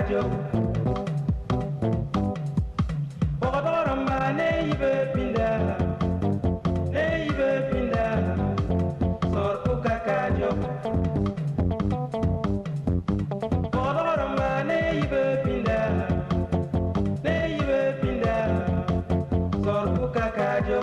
kakajo Bogotoramba ne ibe pinda Sorku kakajo Bogotoramba ne ibe pinda Sorku kakajo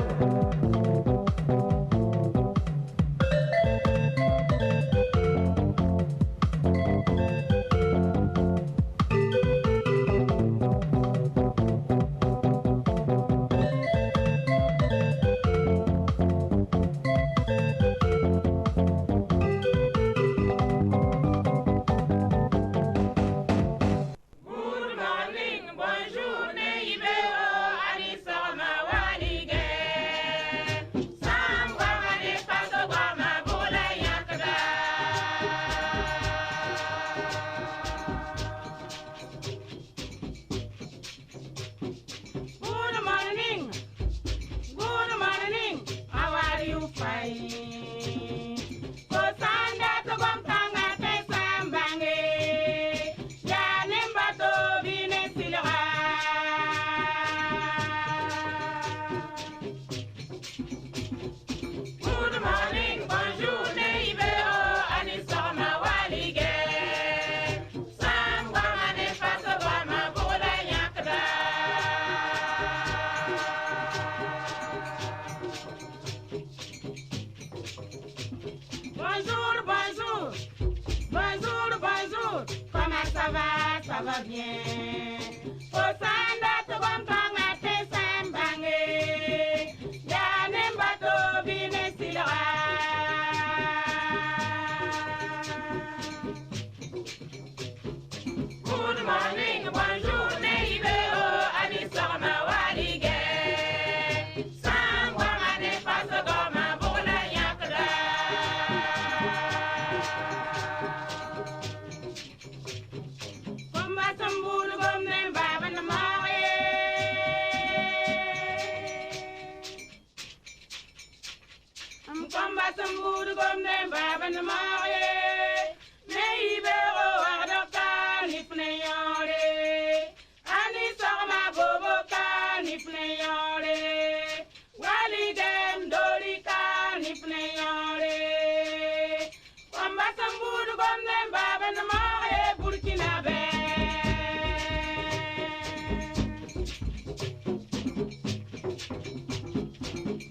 Ça va bien. Osanda tobamkanga te sambange. Yane mbato bine silora. Good morning, bonjour, neibeo, anisama walige. Sangwa mane paso goma bola yakra. Comba samburu gomne baba na maye neibe o ardoka nifne yore ani sama bobo ka nifne yore wali dem dorika nifne yore comba samburu gomne baba na maye burkina be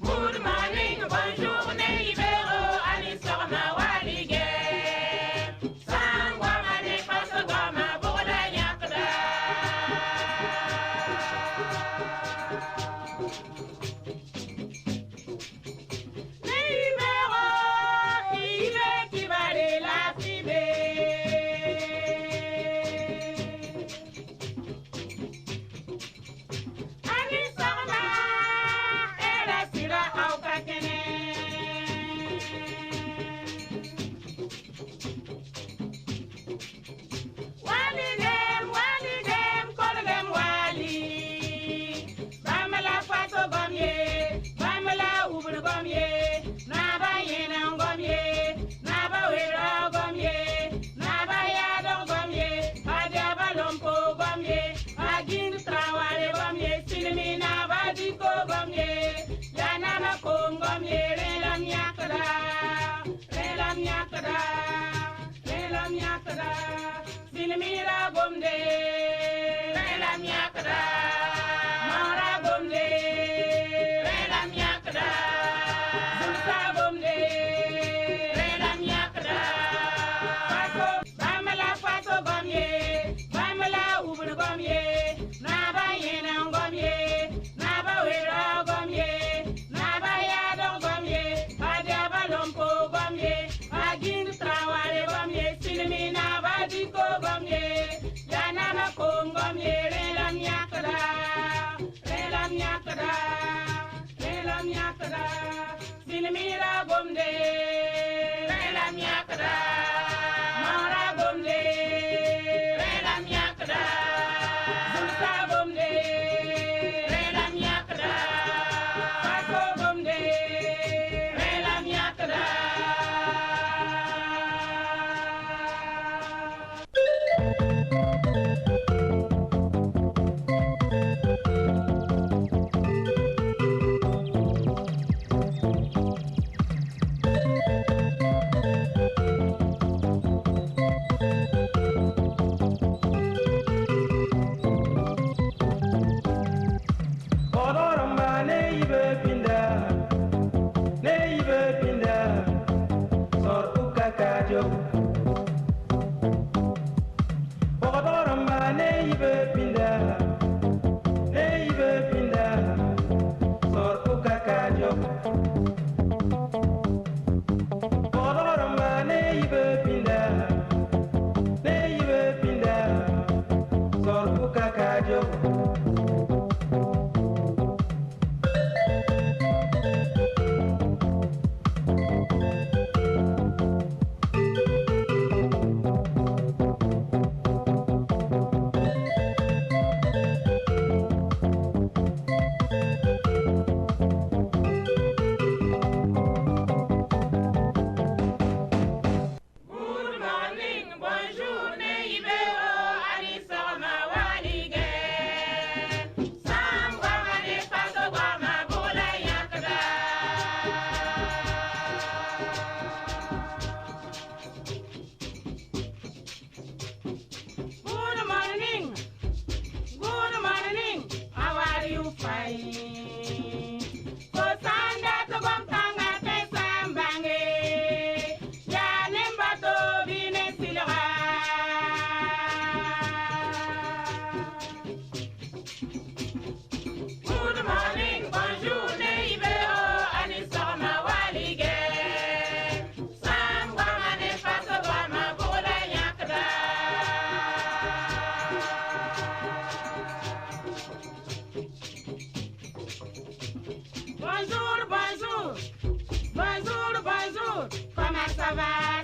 good morning bonjour Sinimira gomde, rela miakda. Mara gomde, rela miakda. Zulsa gomde, rela miakda. Faso, bamala faso gomye, bamala ubun gomye, naba yena gomye, naba wera gomye, naba yadon gomye, adiaba lompo gomye, agin trawale gomye, sinimina badiko gomye, yanama kom gomye, rela miakda, rela miakda, rela miakda, sinimira gomde, rela miakda, mara gomde, rela miakda, zulsa gomde, rela miakda, faso gomde, rela miakda. kajo Bogodoramba neibe pinda Sorku kakajo Bogodoramba neibe pinda Sorku kakajo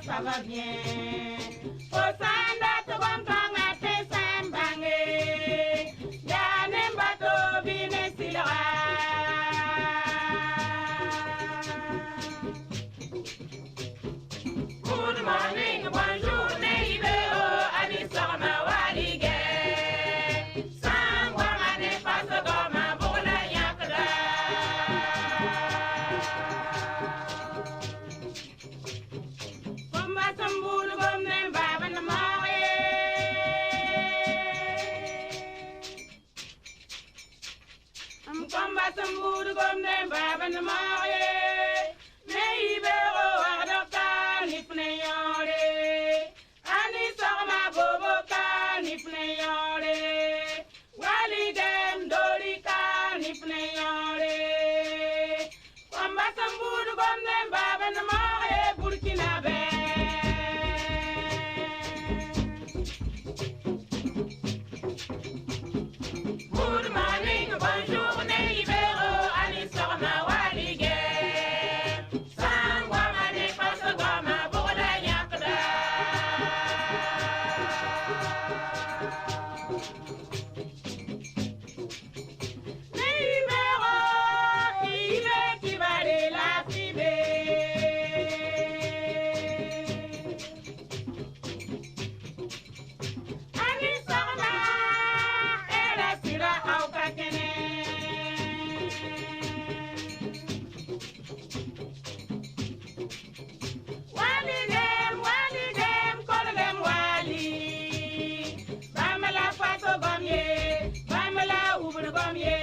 Ça va bien. Osanda tobam kanga te sambange. Yane mbato bine silra. Good morning, bonjour, neibeo, anisa mawalige. Sangwa mane paso goma bola yakda. Samburu gomne baba na mawe Komba samburu gomne baba na mawe Neibero adoka nifne yore Ani sorma bobo ka nifne yore Wali dem dori ka nifne yore Komba samburu gomne baba na mawe Burkina Be Good morning, bonjour, neibero, anisa mawalige. Sangwa mane paso goma bola yakda. Neibero, ibe kibare la fibe. Anisa ma era sira au kakene. Walidem, kolem wali. Bamala fato gomye, bamala ubun gomye.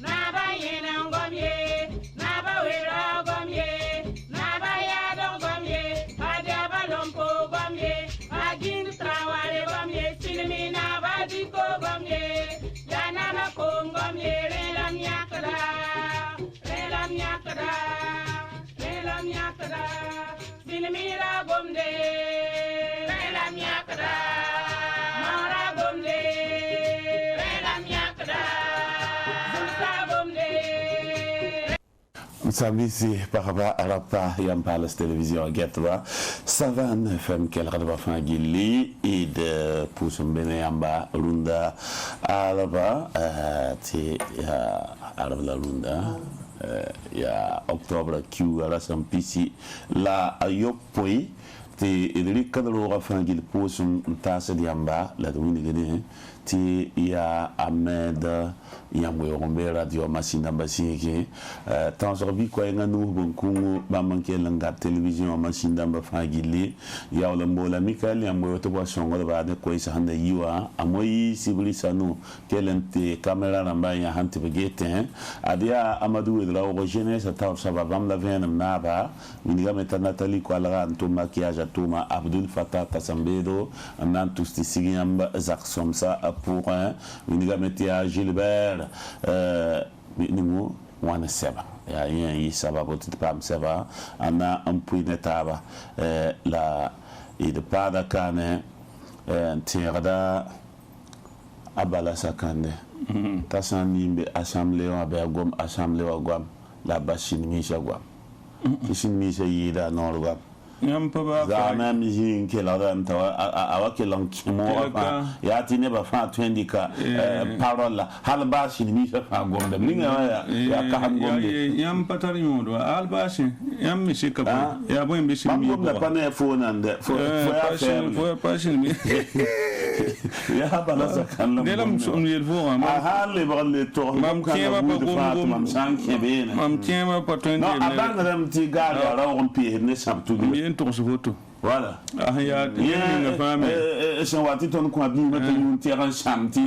Naba yena gomye, naba wera gomye, naba yado gomye. Adiaba lompo gomye, agin trawale gomye. Sinimi naba diko gomye, yanama kong gomye. Relam yakada, relam yakada, relam yakada. Sinimira gomde, relam yakada. Mara gomde, relam yakada. Zulsa gomde. Samisi paraba arapa yang palas télévision getwa Savan FM kel radba fangili id pusum bene yamba lunda alaba ti arab la lunda ya octobre Q ala sampisi la ayopoi ti idri kadro fangil pusum tasa yamba la duni gene ti ya Ahmed yamwe rombe radio masina basike tansorbi ko nganu bonkungu bamanke langa television masina ba fagili ya wala mbola mikal yamwe to ba songo ba de ko isa handa yiwa amoyi siblisanu kelente camera namba ya hanti begete adia amadou edra o jeunesse ta sa ba bam la venam naba miniga meta natali ko ala anto maquillage la Thomas Abdul Fattah Tassambedo nan tous ti sigamba zak somsa pour Unigametia Gilbert ningo wana seba ya yi sababu tpam seba ana ampuinetaba la de pada kane tirada abala sakande tasanimbe assemblée wa gom assemblée wa gom la bashin misha gom kishin misha yida nor gom yam pa ba zana mi ke la dan ta awake lan kimo ya tine ba fa twendika parola hal bashin misha fa gom da ninga ya ka han gom yam patari modo al bashin yam mi shika ya bo mbi shi mi gom da pane fo nan de fo ya pashin mi ya bala sakan de lam som yel fo ma halle ba le to mam kema pa gom mam san kebe mam kema pa twende no abangram ti gala ra on pi ne sabtu bien to photo voilà ya nga fami c'est wati ton ko bi ma tu tiran chamti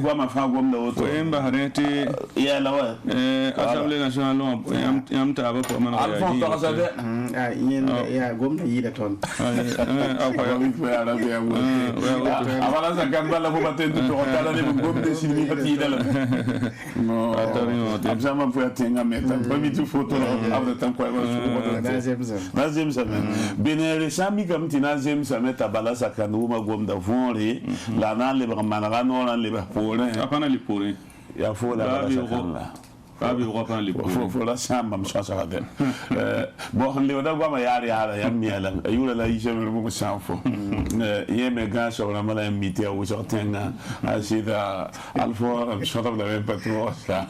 go ma fa gom da woto emba hareti ya la wa assemblée nationale yam ta ba ko man alfon to asade ya gom da yida ton ya la be amu awala sa kan bala ko baten to tala ne gom de silmi hati dala no abjama fu atenga meta pa mi tu photo abda tan ko ba na benere sami kam tina zem sameta bala sakanu ma gom da vonre la nan le manara no nan le pole apana li pole ya fo la bala sakanu Fabi Ropan li fo la sama m sa sa den bon le da gwa ma yari ala ya miela yula la yise me mo sanfo ye me ga so na mala miti o so tenga asida alfo am so da ben patro sa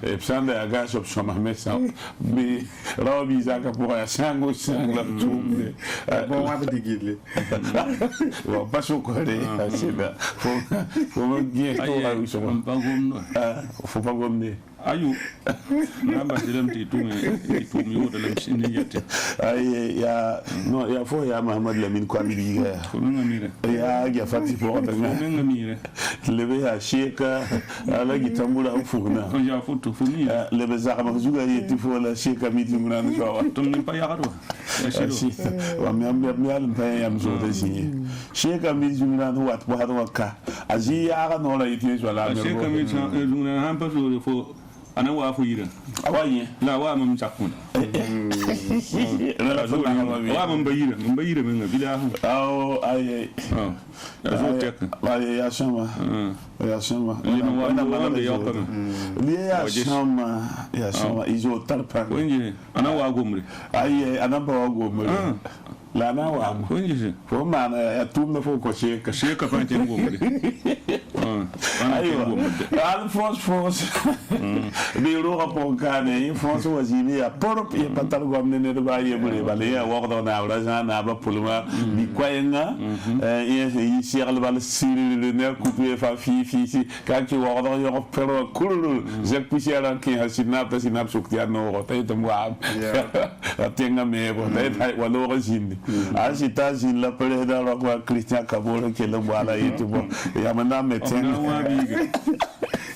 e psanda ga so so ma me sa bi robi za ka pour ya sango sangla tumbe bon wa de gidle wa paso ko de asida fo mo gie to la so fo pa gomne ayu namba dilam ti tumi yo dalam sini yete ay ya no ya fo ya Muhammad Lamine ko amiri ko ngamire ya ya fati fo da ngamire lebe ya sheka ala gitambula ufuna ya futu fumi lebe zakama zuga yeti fo la sheka miti munana so wa tum ni pa yagarwa ya shido wa mi alim pa yam so da shi sheka miti munana wat bo hado ka aji ya ga no la yeti so la sheka miti munana han pa so fo ana wa fu yira awaye la wa mam sakun wa mam bayira men bila hu aw ay ya zo tek ay ya shama ya shama lima wa na mala be yokam ya shama izo tarpa wenje ana wa gomri ay ana ba wa gomri la na wa wenje fo mana ya tumna fo ko sheka pa ten gomri Alphonse biro rapport kane France wazini ya porp ya patal gomne ne ba yebule bale ya waqdo na rajan na ba pulma bi kwayenga yi cheikh bal siri le ne couper fa fi ka ki waqdo yo pero kulu je pusiera ki hasina ta sinap sukti no rotay to wa atenga me bo dai walo rajini asita jin la pele da wa Christian Kabore ke le wala yitu bo ya mana metenga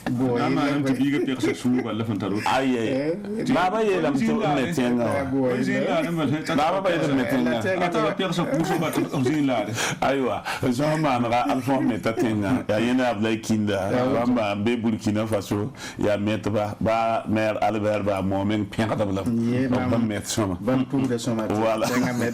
boy ama am biga perso su wala fantaro aye baba yelam to metenga baba ba yelam metenga ata perso puso ba to zinla aywa zama na alfon metatenga ya yena ablay kinda bamba be Burkina Faso ya metba ba mer Albert ba momen pinga tabla ba met soma ban pour de soma voilà nga met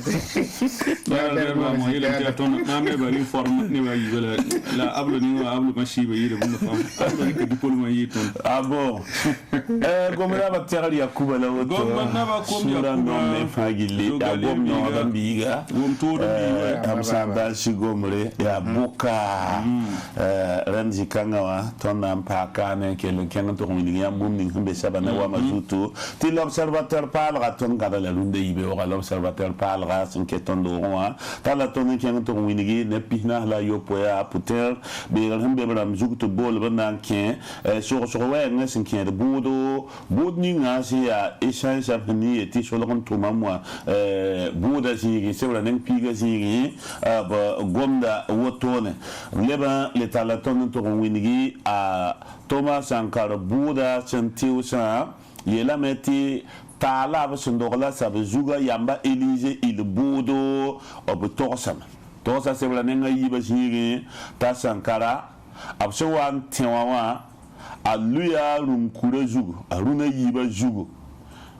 ba mo yelam ta ton na me ba ni forme ni ba yigala la ablo ni wa ablo mashiba yire bu fam ablo ke diplôme yiton ah bon gomna ba terali yakuba la woto gomna ba kom yakuba no me fagili ya gomno da biga gom to do am sanda shi gomre ya buka ranji kangawa tonna mpaka ne kelen kenan to ngini ya mumni himbe sabana wa mazutu ti l'observateur parlera ton kada la lunde ibe wa l'observateur parlera son keton do wa tala ton kenan to ngini ne pihna la yopoya puter be himbe bram zukuto bol bana ken so wa nga sin ken de budo budninga si ya essence apni ti so lokon to mamwa buda si se wala nen piga si ba gomda wotone leba le talaton to winigi a Thomas Sankara buda sentiusa yela meti ta la ba sundogla sa ba zuga yamba Élysée il bodo ob torsam torsa se bla nenga yiba jigi ta sankara abso wan tiwawa aluya rum kure zugu aruna yiba zugu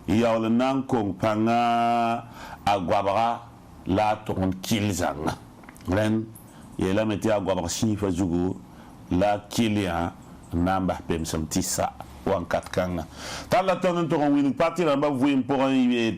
yawla nan kong panga agwabara la ton kilzanga ren yela meti agwabara sifa zugu la kilia namba pem sam tisa wan katkanga tala ton to win parti la ba vuim pour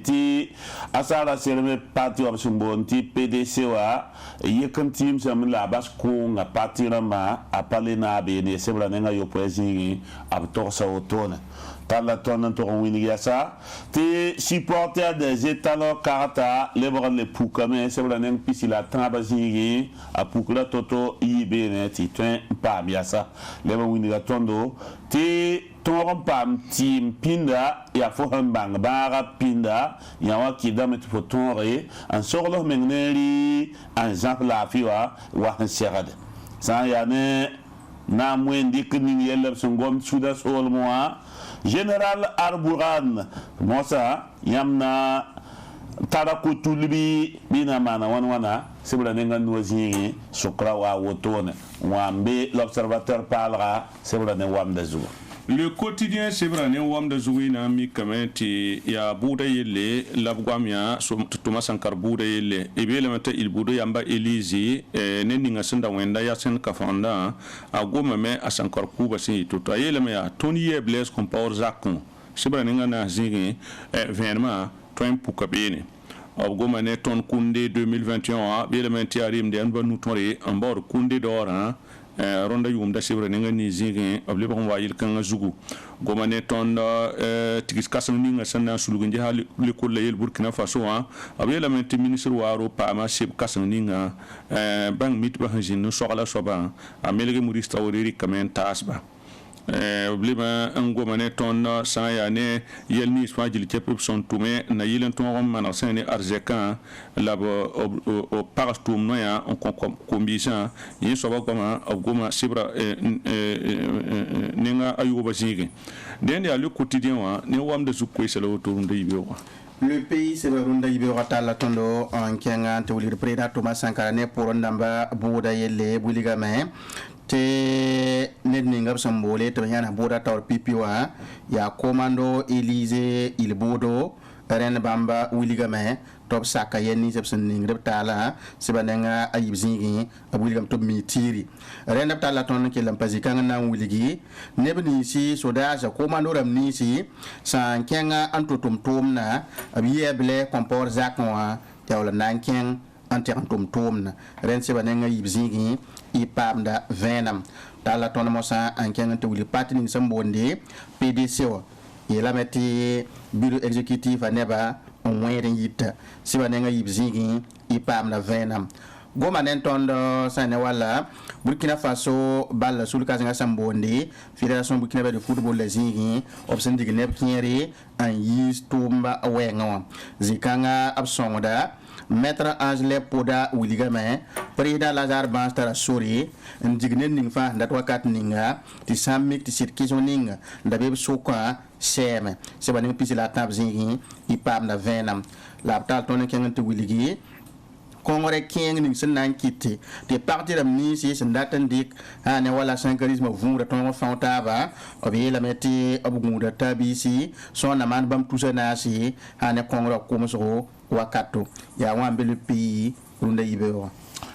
ti asara serme parti wa sumbonti PDC wa yekan team sam la bas ko nga parti ma apale na be ne sebla nga yo poezi ab torsa otone tala ton to win yasa ti supporter des étalons karata le bran le poukame sebla neng pisila tamba zingi apukla toto ibe ne ti ten pa biasa le bon win ga tondo ti ton pam tim pinda ya fo hambang bara pinda ya wa kidam et fotonre en sorlo mengneri en exemple la fiwa wa serade sa ya ne na mwendi kini yelab sungom suda sol moa général Arbouran mosa yamna taraku tulbi bina mana wana sibla nenga nozingi sokra wa wotone wambe l'observateur parlera sibla ne wamda zuwa. Le quotidien Sebrane Wamda Zouina mi kamenti ya Bouda yele labgwamia Thomas Sankar Bouda yele ebele mata il Bouda yamba Élysée neninga senda wenda ya sen kafanda agoma me asankar kuba si toto yele me ya Tony Blaise compor zakon Sebrane ngana zingi événement toin pukabene agoma ne ton Koundé 2021 bele menti arim de anba nutore en bord Koundé d'or ronda yum da sibra ne ngani zingi abli ba wayil kan zugu goma ne ton tigis kasam ni nga sanna sulugu nje hali le ko layel Burkina Faso abli la menti ministre waro pa ma sib kasam ni nga bang mit ba hanjin no sogala soba amelge murista wori kamen tasba blima ngoma ne ton sa ya ne yel ni swa jili chep son tume na yilen ton man sene arzekan la o parastum no ya on combisa yin so ba goma sibra ninga ayuba zigi den ya le quotidien wa ne wam de su ko selo to nde yibe wa. Le pays c'est Runda Ibe Ratala Tondo en Kenga te wuli président Thomas Sankara ne pour ndamba Bouda yele buligame te nedninga sambole to yana Bouda tor pipiwa ya commando Élysée il Bodo ren bamba wuligame top saka yenni sebsen ning reptala sebanenga ayib zingi abuligam top mitiri ren reptala ton ke lampazi kanga na wuligi nebni si sodaja commando ramni si san kenga antotum tomna abiyeble comport zakwa tawla nankeng anterantum tomna ren sebanenga ayib zingi ipamda venam tala ton mosa an kenga te wuli patini sambonde PDC yela meti bureau exécutif aneba on wéren yita siba nenga yibzingi ipam na venam goma nen tondo sane wala Burkina Faso bal sul kazinga sambonde fédération Burkina de football la zingi opsen dignep kiere an yis tumba wenga zikanga absonda Maître Angele Poda Wiligame, président Lazare Banstara Sori, indigne Ningfa, Datwakat Ninga, Tissamik, Tisirkizon Ninga, Dabib Soka, Seme, Sebaning Pisila Tabzingi, Ipam na Venam, Laptal Tonen Kengan to Willigi, Kongore King Ningson Nan Kitty, the party of Nisi and Datan Dick, and Walla Sankarism of Vunda Tomo Fountava, of Elameti, of Gunda Tabisi, Son Aman Bam Tusanasi, and a Kongro Komso. Wakato ya wambe le pays Runda Ibe.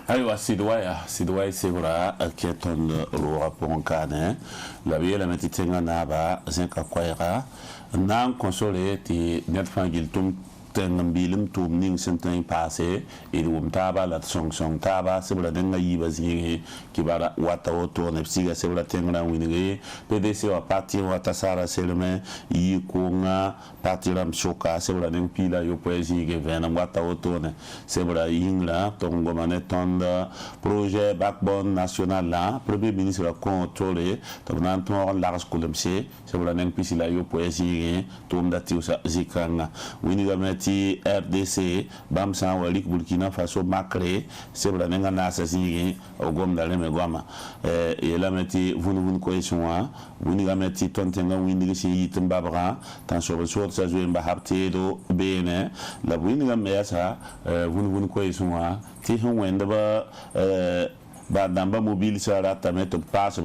Aywa sidwaya sebra keton ro ponkane la biela metitenga naba zinka kwaira nan console ti net fangil tum tengambilim tum ning sentin passé et wum taba la song taba sebra denga yiba zingi kibara wata oto ne psiga sebra tenga winige PDC wa parti wata sara selme yi konga parti ram soka sebra den pila yo poezi ge vena wata oto ne sebra yingla tongo mane tonda projet backbone national la premier ministre la contrôler tongan ton large kolomse sebra den pisila yo poezi ge tonda tiusa zikanga winiga ti RDC bam san walik Burkina Faso makre sebra nenga nasa singi o gomda le megwama yela meti vunu ko iswa wuni ga meti tontenga wini si yitum babra tan so sa zo mba hapte do bene la wini ga mesa vunu ko iswa ti hon wenda ba damba mobile sa rata meto passe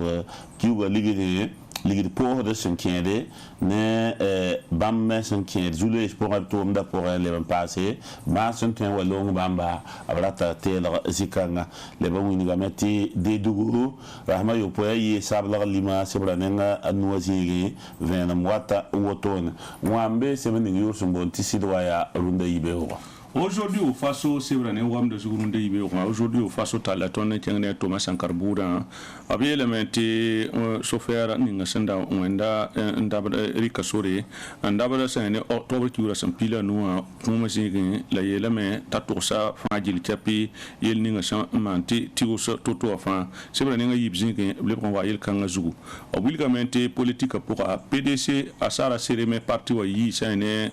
kiuga ligid pour de s'inquiéter ne bam s'inquiéter jule pour tout da pour le passé ma s'inquiéter walong bamba abrata tela zikanga le ba wini ga metti de dugu rahma yo poyi sabla lima sebranenga anwazigi venam wata wotone wambe semeni yursun bon tisidwa ya runda ibeo. Aujourd'hui au Faso c'est vrai wam de Zugunde ibe aujourd'hui au Faso talaton tengene Thomas Sankara Bouda abi le menti chauffeur ninga senda wenda ndabra Rika Sore ndabra sene octobre qui ura sampila no mumazigi la yela me tatosa fajil chapi yel ninga san manti tiusa toto fa c'est vrai ninga yibzingi le kon wa yel kanga zugu obligamente politique pour PDC asara sereme parti wa yi sene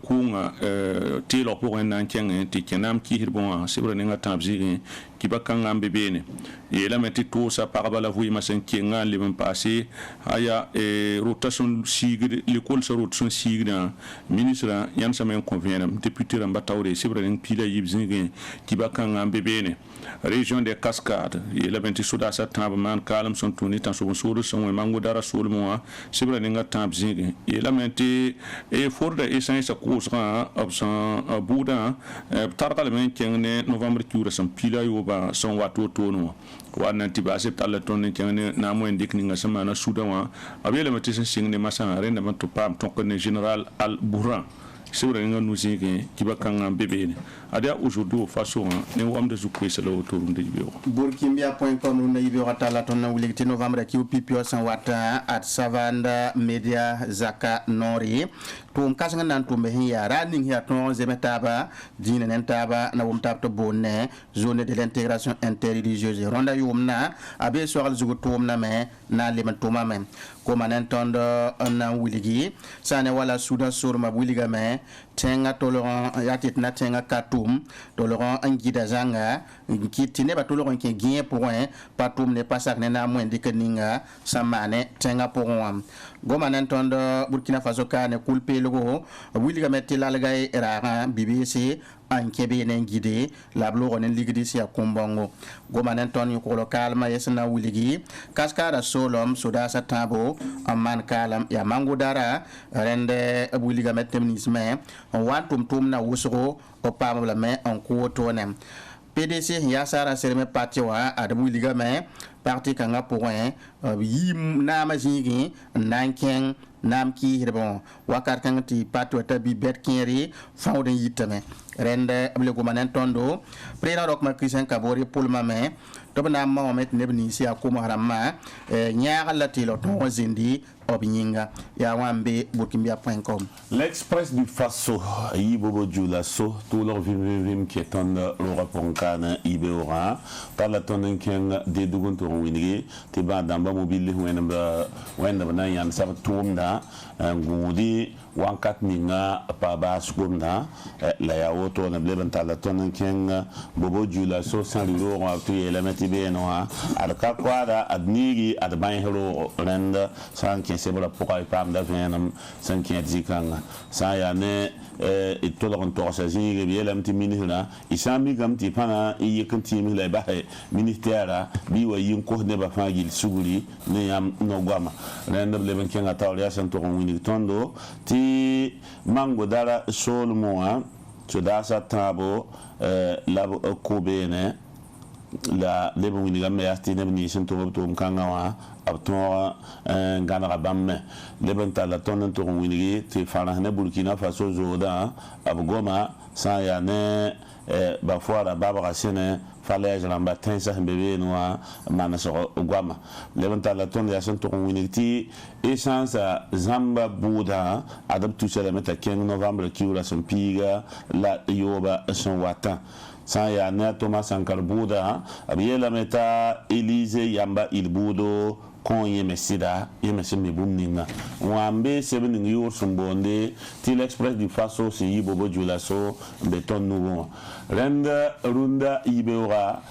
kunga telo pour un ancien ti kenam ki hirbon c'est vrai nga tabzi ki bakanga mbebene et la metti tout ça par bala vous imagine qui nga le même passé aya rotation sigre l'école sa rotation sigre ministre yan sa men convient député ramba tawre c'est vrai pila yibzingi ki bakanga mbebene région des Cascades et la metti souda sa tabman kalam son tuni tan so so son mango dara sol mo c'est vrai nga tabzi et la metti et for de essence sa cousra option Bouda tarkal men kenge novembre kiura sam pila yoba son wato tono wana tiba se talaton kenge na mo indik ninga sama na Soudan abele matisen singne masana renda man to pam ton général Al Bourhan c'est vrai nga nous qui va kanga bébé adia aujourd'hui au Faso ne wam de zukwe sala autour de Ibeo burkimbia.com na Ibeo atala ton na wulekti novembre ki upipio san wata at savanda media zaka nori tum kasanga nan tum hin ya running ya ton zemetaba dine nentaba na wum tab to bonne zone de l'intégration interreligieuse ronda yumna abe soral zugo tum na me na leman tuma men ko manen tondo na wuligi sane wala Soudan sur ma wuliga me tenga tolerant yatit na tenga katum tolerant angida zanga kitine ba tolerant ki gien pour un patum ne pas sak na mo indike ninga samane tenga pour un goma nantondo Burkina Faso ka ne kulpe logo wuliga metti lalgay era BBC an kebe nen gide lablo gonen ligidi sia kumbongo goma nanton ko lokal ma yesna wuligi kaskara solom soda sa tabo amman kalam ya mango dara rende wuliga mettemnisme wantum tum na wusro o pamla me en ko tonem PDC ya sara serme parti wa adabu liga me parti kanga pour un yim na majigi nanken nam ki hirbon wakar kanga ti parti wata bi bet kinri fawden yitame rende able ko manen tondo président rok ma Christian Kabori pour mame to bana ma met nebni si akuma haramma nyaara lati lo to zindi obinyinga ya wambe burkimbia.com. L'Express du Faso Yibobo Julaso tout leur vim qui est en l'Europe ponkana Ibeora par la tonne ken de dugun to winigi te ba damba mobile wenda bana yan sa tumda ngudi wankat ninga pa ba skumda la ya woto na bleben tala tonne ken bobo Julaso san liro wa tu elementi be no al ka kwada adnigi adban hero renda san c'est pour la pourquoi pas d'avenir sans qui est zikanga ça y a ne et tout le temps ça j'ai bien le petit ministre là il s'est mis comme petit pana il est comme petit là ministère là bi wa yin ko ne ba fa gil suguri ne yam no gwama renda le ben kenga tawle san to wini tondo ti mango dara sol moa to da sa tabo la ko bene la lebo wini ga me asti ne ni sen to mkanga wa abto ngana bamme leben tala tonen to wini te fara ne Burkina Faso zoda abgoma sa ya ne ba fora baba rasene fallait je l'embatin ça bébé noa mana so gwama leben tala ton ya sen to wini ti essence zamba buda adab tu sele meta 15 novembre ki ura son piga la yoba son wata sa ya ne Thomas Sankara Bouda abiela meta Elise Yamba Ilbudo kon yeme sida yeme se me bum ninga wambe se be ningi yor sumbonde til express du faso si yibo bo jula so beton nouveau renda runda ibeura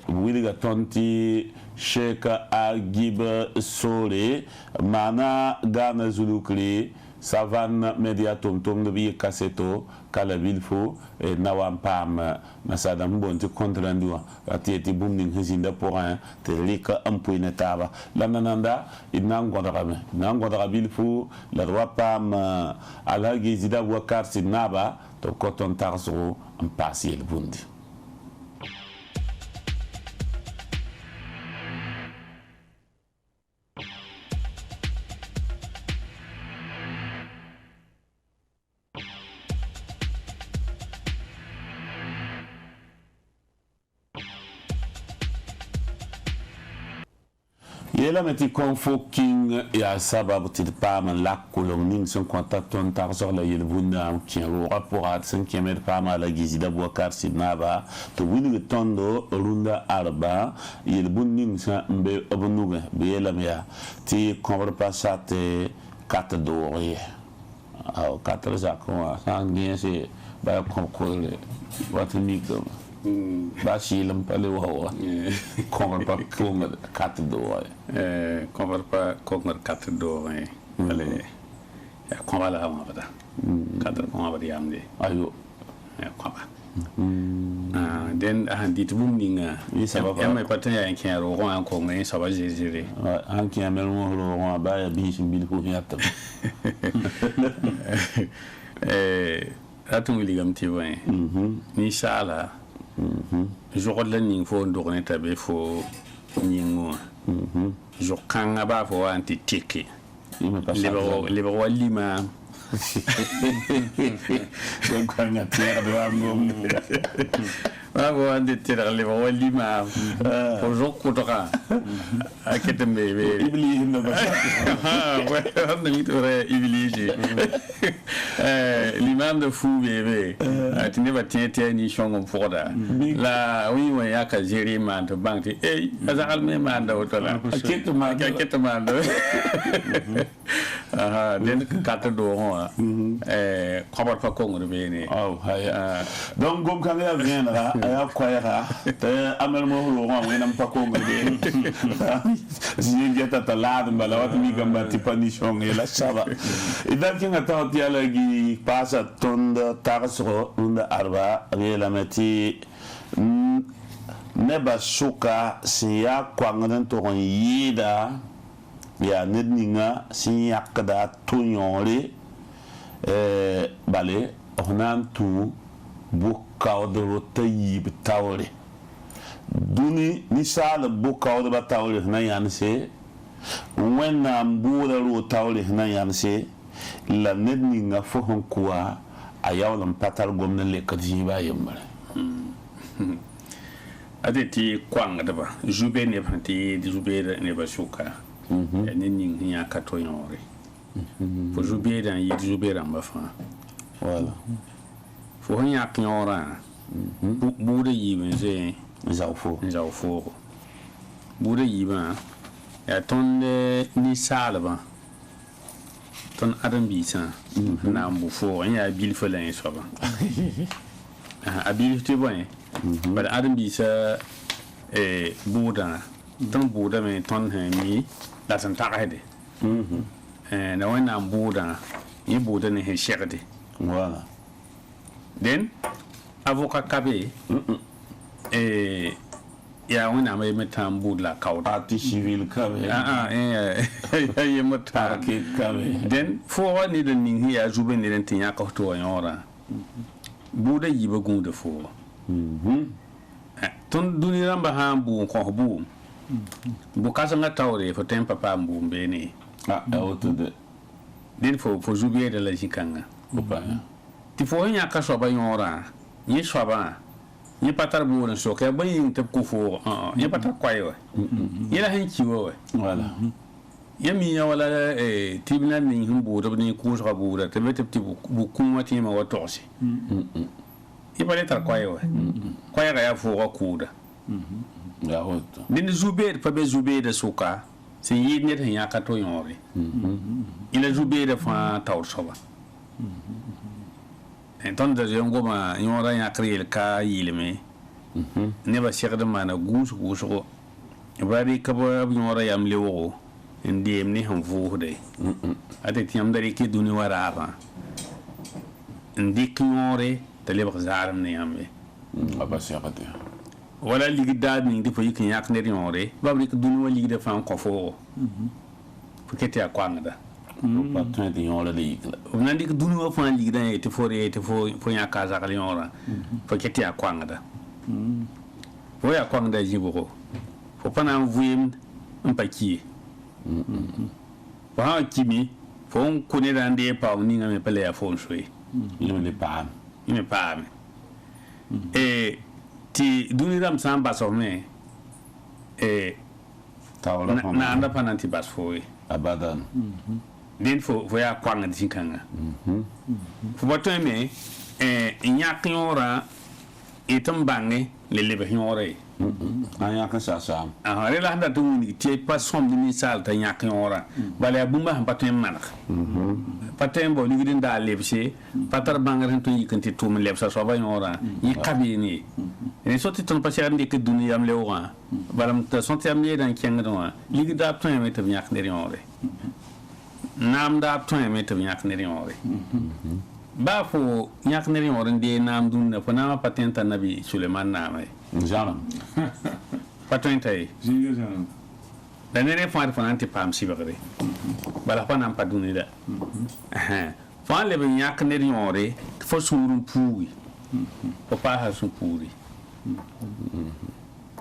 wiliga tonti Sheka Agib Sore mana Gana Zulukli Savane Media Tom de Vie Casseto Calavilfo et Nawampam Nasadam Bonte contre l'endua Atieti Booming Hizinda pour un Telika Ampuinetaba Lanananda il Nangodrabilfo la roi Pam Alagizida Wakar Sinaba to Coton Tarzo en Passi el Bundi. Yela meti konfo king ya sababu til pam la kolomning son kontaton tarzor la yel bunda ki ro rapport sen kemer pam la gizida Bouakar Sinaba to wini tondo runda arba yel bunding sa mbe obunuga be yela ya ti konver pasate kat dore au katra zakon sangien se ba konkole watnikom ba shilam pale wawa kongar pa kongar kat do kongar pa kongar kat do pale ya kongar la ma bada kat kongar ba yamde ayo ya kongar den dit bum ninga ya mai patan ya kin ro ko an ko ngai saba jere an kin amel mo ro ba ya bi shim bil ko yatta atun wiligam ti wa ni sala jour la ning fo ndorne tabe fo ningo jour kanga ba fo anti tiki le ba lima donc kanga terre de amom ba bo ande terre le ba lima fo jour kotoka aketembe be ibli no ba ouais on mi tore ibli l'imam de fou bébé tu ne vas tiens ni chongo foda la oui ouais ya ka jeri man to banki azal me man da otola akete man den kata do ho khobar pa ko ngor be ni haya donc gom kan ya vient là ya kwaya te amel mo ro ho wenam pa ko ngor be si geta talad mbala wat mi gamba tipani chongo la saba idan kinga tawti ala gi pasa tonda tarsro unda arba rela meti neba suka siya kwangan to yida ya nedninga siya kada tunyore bale onan tu bukaw do tayib tawre duni misal bukaw do tawre na yanse wenna mbura ro tawre na yanse la nedninga fo hon kuwa a yawlan patar gomnan le kadji ba yamma adeti kwanga daba jube ne panti jube ne ba shuka nedning nya kato yore fo jube dan yi jube ran ba fa voilà fo nya kyora bu de yi ben ze zawfo bu de yi ba ya tonde ni salba ton adam bisa na mbu fo ya bil fo lan so ba abil te boy ba adam bisa buda ton buda me ton ha mi la san ta hede na wana buda yi buda ne he sherde voilà den avocat kabe ya wana mai metam budla kauda parti civil kabe ye mata ke kabe den fo ni den ning ya jube ni den tinya ka to yora buda yiba gunde fo ton duni ramba ha bu ko bu kasa nga tawre fo tempa pa mbu mbene auto de den fo jube de la jikanga opa ti fo nya ka so ba yora ni so ba ni patar bu wona so ka ba yin tab ku fo ni patar kwayo ni la han kiwo voilà yami ya wala tribunal ni himbu do ni ku so bu da tabe tab bu kuma ti ma wa tosi ibale tar kwayo kwayo ga ya fo ko kuda ya hoto din zube pa be zube da suka c'est yid net ya ka to yore ila jube da fa taw soba en ton da jongo ma yora ya kreel ka yilme ne ba shekda mana gus ko bari ka ba yora yam lewo ndiem ni han fu de ate tiam dari ki duni wara ba ndik yore te le ba zaram ne yambe aba shekati wala ligi dad ni di fo yikin yak ne yore babri ka duni wali de fa ko fo kete a kwangda pas train de yore de yikla on dik duni wa fa ligi da te fo nya ka za kala yora fo kete a kwangda fo ya kwangda jibo fo pana vuim mpaki fa kimi fo ko ne dan de pa ni ngame pele ya fo shwe le pam ime pam ti duni ram sam basome tawla na anda pananti bas fo abadan den fo ya kwanga dinkanga fo bato me nyak yora etam bange le lebe yore anya kan sa re la handa tu ni ti pas som ni misal ta nyak yora bale bumba han patem manak patem bo ni da lebse patar bangar han to yikanti tum lebsa so ba yora yi kabini ni soti ton pas yande ke dunia am lewa balam ta soti am le dan kenga do ligi da to me ta nyak ne yore nam da to me ta nyak ne yore ba fo nyak ne yore de nam dun na fo na patenta nabi Suleiman namay jaram patenta yi da ne fa anti pam si bagre bala fa nam pa duni da fa le ben yak ne yore fo surun puwi fo pa ha sun puwi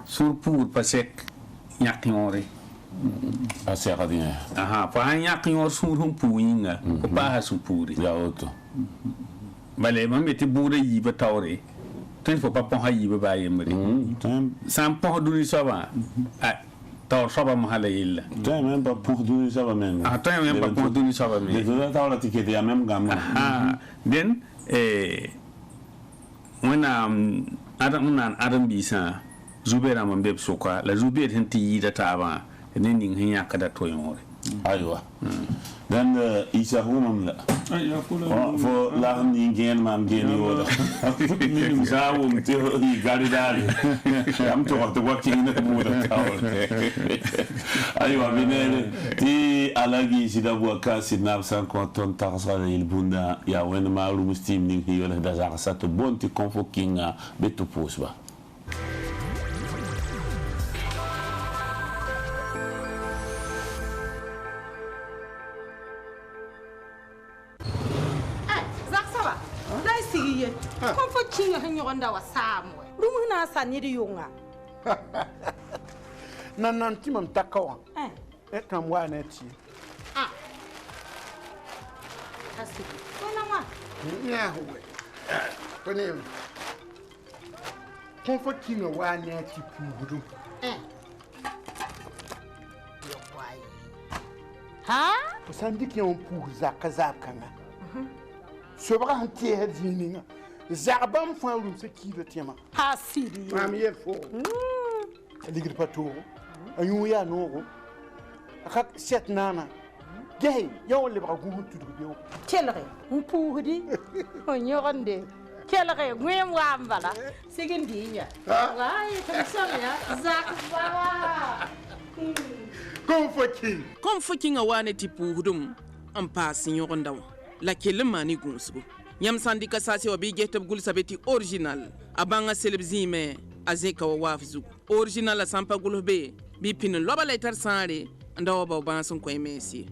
sur puwi pasek yak yore a shekati fa yak yore surun puwi nga fo pa ha sun puwi ya auto bale man meti bude yi ba tawre tin fo pa pon ha yi ba yemri sam pon duni soba taw soba mahala illa même pas pour donner ça va même même pas pour donner ça va même de taw la ticket ya même gamme then when adam bisa zubera man beb soka la zubera tin ti da taba ne ning hin ya kada to yore aywa dan isa humam la fo la ni gen mam gen yoda ni zawo mte i galidali am to wakti ni bu da taw aywa binele ti alagi sida bu kasi na san konton tarsa il bunda ya wen ma lu mustim ni yola da za sa to bonti konfo kinga beto posba Komfo kinga hanyogonda wa samwe rumuna saniri yunga nan timam takawa etam wa na ti kasi wala wa nya huwe pone komfo kinga wa na ti pugudu yo kwai ha sandiki on pugu zakazaka nga sobra hanti hadininga Zarbam fanlum se ki de tema. Ha sidi. Mam ye fo. Ligir pato. Ayu ya no. Akak set nana. Gay, yo le bra gumu tudu bio. Kelre, mpuhudi. Onyorande. Kelre, ngwem wambala. Segendinya. Wai, kamsanya. Zak baba. Komfo king a wane tipuhudum. Ampa sinyoronda. La kelemani gunsugo. Yam sandika sasi wa bi getab gul sabeti original abanga selebzime azeka wa wafzu original la sampa gulbe bi pin loba letter sare ndawa ba banson ko emesi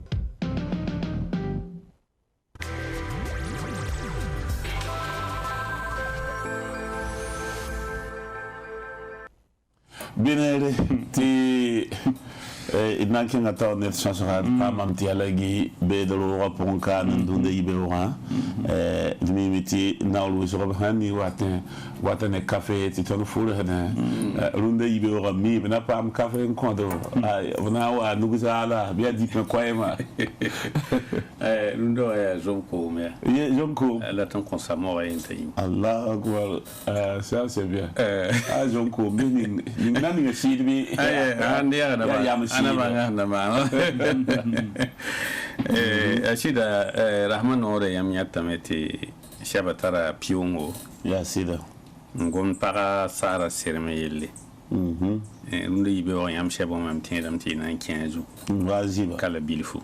binere ti ina kinga taw net chansara pamam ti alagi be do ro ponka ndunde ibe wa dimi miti nawlu so ba hani watane café ti ton fulu hana runde ibe wa mi bina pam café nkondo ay bina wa nugusala biya dipe koyema rundo ya zonko me ye zonko la tan consamo ayentay Allah akbar ça c'est bien zonko mais ni nani ngi sidbi ande ya na ba ana banga na ma ashida rahman ore yam yatamete shabatara piongo ya sida ngom para sara serme yelle runde yibe o yam shebo mam tindam ti nan 15 waziba kala bilfu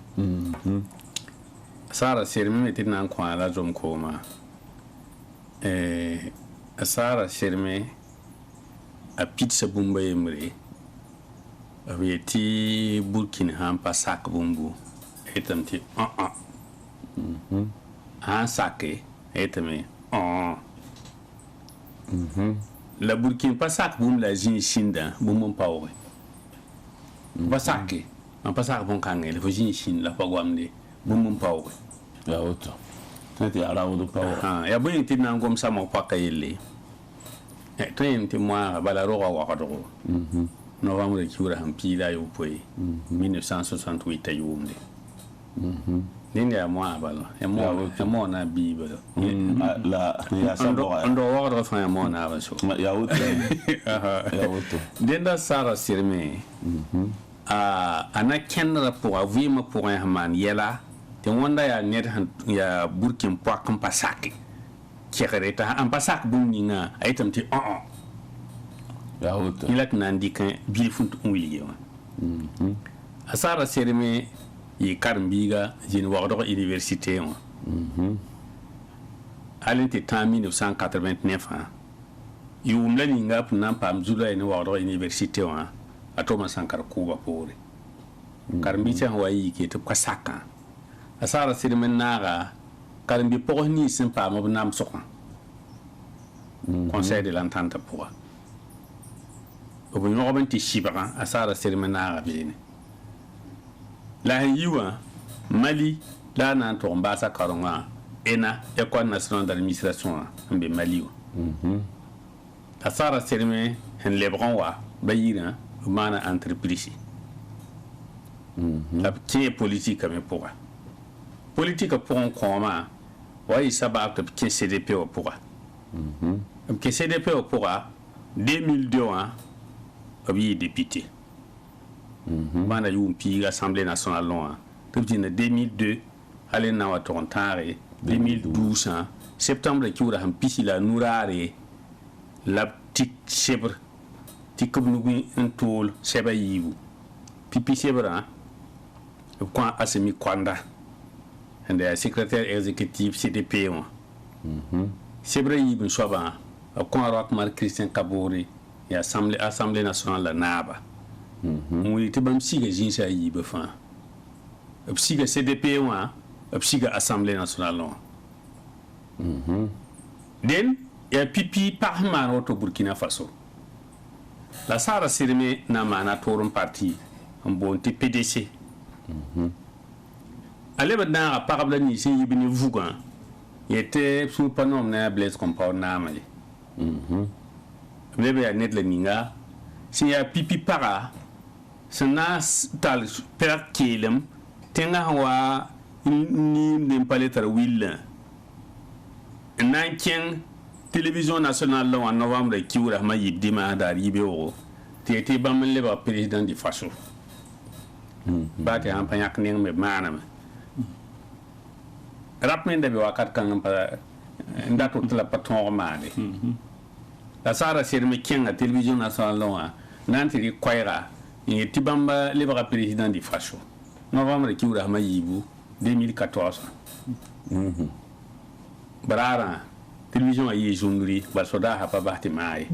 sara serme meti nan kwa la zom koma sara serme a pizza bumba yemre ti burkina han pa sak bumbu etam ti han sake etame la burkina pa sak bum la jin shinda bum pawe pa sake an pa sak bon kangel fo jin shin la pa gwamde bum pawe ya auto tati ara wudu pawe ya boyin ti nan gom sama pa kayele to ti moi bala ro wa ko do novembre qui aura rempli là au pays 1968 ayumde nini ya moi bala ya moi na bible la ya sabo ando wa fa ya moi na ba so ya auto ya auto denda sara sirme ana kenra pour avoir ma pour un man yela te wanda ya net ya burkin pa kan pasaki kereta an pasak bum ninga aitam ti ya auto ilak nandi kan bil funt umwili wa asara serme yi karmbiga jin waqdo université wa alente temps 1989 yum la ninga pnan pam zula ni waqdo université wa atoma sankar kuba pore karmbi cha wayi ke to kasaka asara serme naga karmbi pour ni sin pa mo nam sokon conseil de l'entente pour obo ben ti shibara asara sermena rabine la yiwa mali la na to mbasa karonga ena école nationale d'administration mbe mali asara serme hen lebron wa bayira mana entreprise la qui politique mais pour politique pour un comment ouais ça va que CDP au pour que CDP au pour 2002 abi député bana yumpi l'Assemblée nationale loin depuis 2002 aller na wa tontare 2012 septembre qui aura pisi la nourare la petite chèvre tikubnugi un tool seba yibu pipi chèvre quoi asemi kwanda and the secrétaire exécutif CDP chèvre yibu soba quoi Rockmar Christian Kabore et assemblée nationale la naba oui te bam siga jinsa yibu fa siga CDP wa siga assemblée nationale den ya pipi parma roto Burkina Faso la sara sirme na mana torum parti en bon te PDC ale badna parabla ni sin yibini vugan yete sous panom na Blaise Compaoré na mali lebe ya net la ninga si ya pipi para sana tal per kelem tenga wa ni ndempale tar willa nanken télévision nationale là en novembre qui oura ma yibdi ma dar yibeo tété bam le ba président du faso ba té am panyak ning me manam rap men de be wakat kan pa ndato tla patron maade la sara sir me kenga télévision nationale là nanti kwaira ni tibamba le ba président du faso novembre qui oura ma yibu 2014 barara télévision ayi jongri ba soda ha pa bahti mai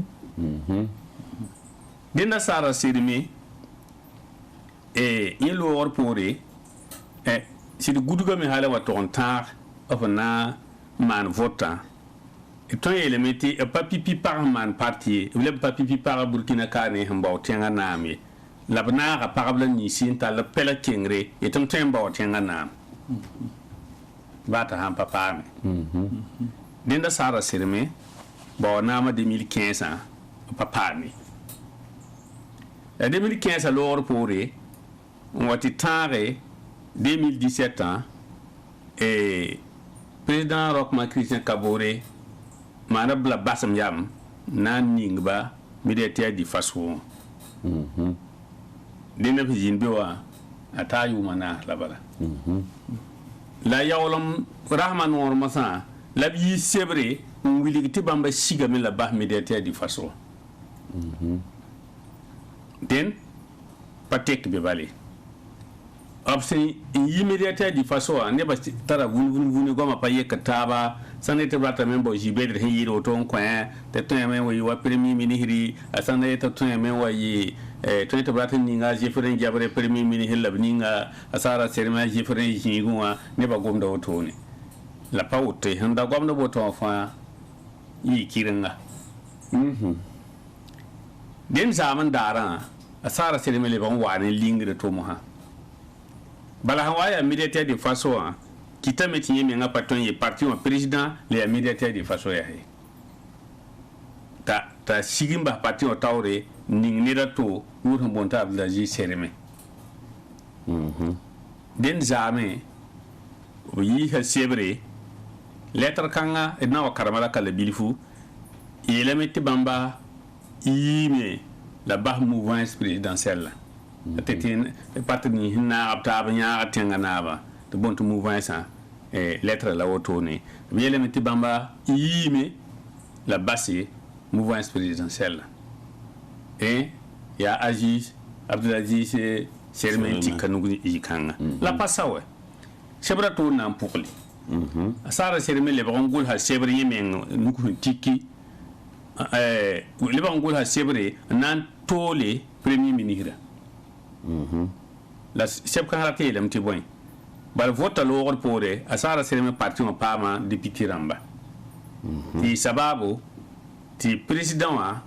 dinda sara sirmi yelo or pore si de guduga mi hala wa tontar ofna man vota et ton elementi e papipi par man parti le papipi par Burkina Kane hamba tenga nami labna ga parabla ni sinta la pela kengre et ton temba tenga nam bata han papa me dinda sara sirme bo nama 2015 papa ni 2015 alors pour on va tare 2017 et président Rockmar Christian Kabore manabla basam yam nan ningba militaire di faso dina fi jin biwa ata yumana la bala la yawlam rahman war masa la bi sebre wili ti bamba siga mi la bah médiateur di façon den patek be bale absen immédiateur di façon ne ba tara vunu goma pa yekataba sanete brata membo jibedre he yiro ton coin te ton men wo wa premier ministre asana ta ton men wo yi ton te brata ninga jefren jabre premier ministre labninga asara serma jefren jiguwa ne ba gomda woto ne la pa wote handa gomda boto fa yi kiringa den zaman dara asara serma le ban wani lingre to mo ha bala hawaya médiateur de façon kita metinye mi nga paton ye parti wa président le médiateur de façon ya he ta sigimba parti o tawre ning nira to wur bonta abdaji sereme den zame o yi ha sebre lettre kanga na wa karamala kala bilifu yele metti bamba yime la bah mouvance présidentielle tetin parti ni na abta banya atenga naba de bon to mouvance lettre la autoné yele metti bamba yime la basse mouvance présidentielle et ya Aziz Abdelaziz Sermenti kanu yikanga la passawe sebra to na mpukli asara serme le bangul ha sebre yemen nuku tiki le bangul ha sebre nan tole premier ministre la seb kan rate yelem ti boy bal vota logor pore asara serme parti on pama député ramba ti sababu ti président wa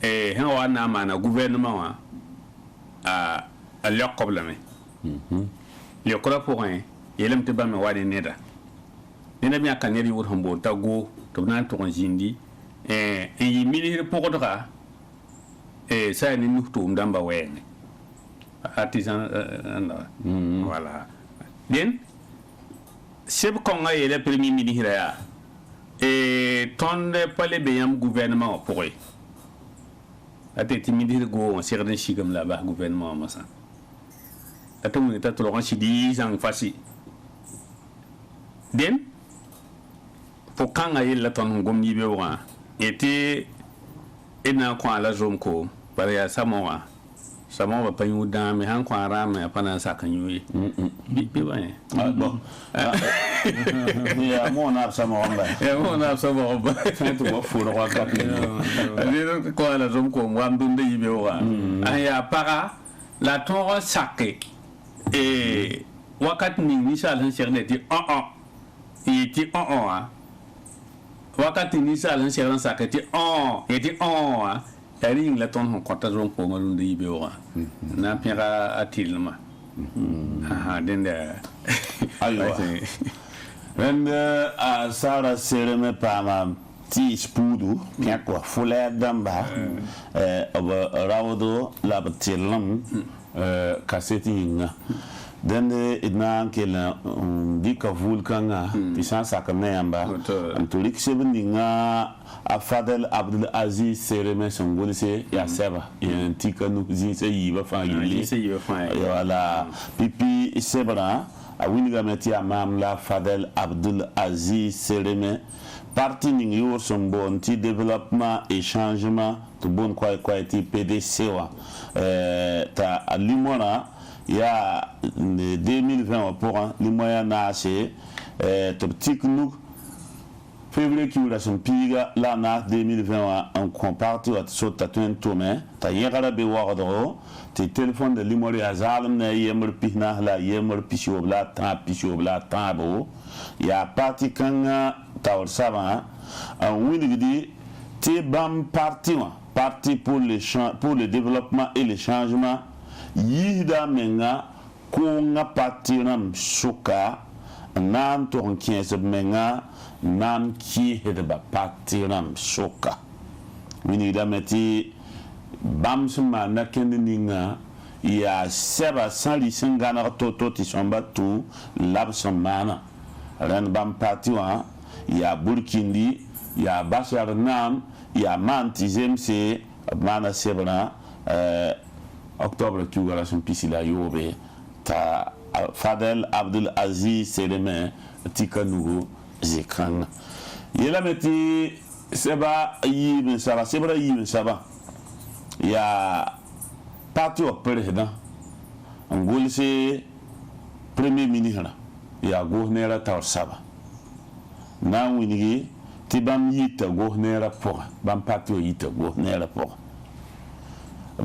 hen wa na mana gouvernement wa a lekkob lame le kora point yelem te bame wani neda nena mi akaneri wur hambo tago to nan to jindi yi ministre pokodoka sa ni nuftu ndamba wene artisan voilà den seb konga yele premier ministre ya tonde pale beyam gouvernement pour ate ti ministre go on serde chigam la ba gouvernement masa atum ta to ron chidi sang fasi den pour kanga yele ton gom ni be wa était ena kwa la zomko bare ya samoa ba panyu da me han kwa ra me pana sakan yuyi bi ba ne bon ya mo na samoa ba to mo fu ro ka ni ko la zomko mwam dunde yibe wa aya para la ton saké wakat ni misal han cherneti ti wakati ni sal han sakati eti ari la ton konta zon ko ngalun de yibe wa na pira atilma dende aywa a sara sereme pama ti spudu nyakwa fule damba rawdo la batilam kaseti nga dende idna kela dika vulkanga pisan sakame yamba antolik sebni nga afadel Abdul Aziz Sereme songolise ya seba yantika nuzi se yiba fa yili wala pipi sebra a winiga meti amam la Fadel Abdul Aziz Sereme parti ning yor sombon ti développement et changement to bon quoi ti PDC wa ta limona ya 2020 pour les moyens naché to tiknuk février qui la son piga la na 2020 en comparti wa sota tun tome ta yegara be wardro te téléphone de limori azalm na yemer pihna la yemer pisiobla tabo ya parti kanga tawr saba en winigdi te bam parti pour le développement et le changement yihda menga ko nga patiram suka nan to kies menga nan ki hedba patiram suka wini da meti bamsma na kendinga ya seba sali singana toto ti somba tu labsamana ran bam patiwa ya burkindi ya bashar nam ya manti zemse mana sebra octobre kiugara sun pisila yobe ta Fadel Abdul Aziz Seleme tika nugo zekranga yela meti seba yibin saba sebra yibin saba ya parti au président ngol se premier ministre ya gouverneur ta saba na winigi tibam yita gouverneur pour bam parti yita gouverneur pour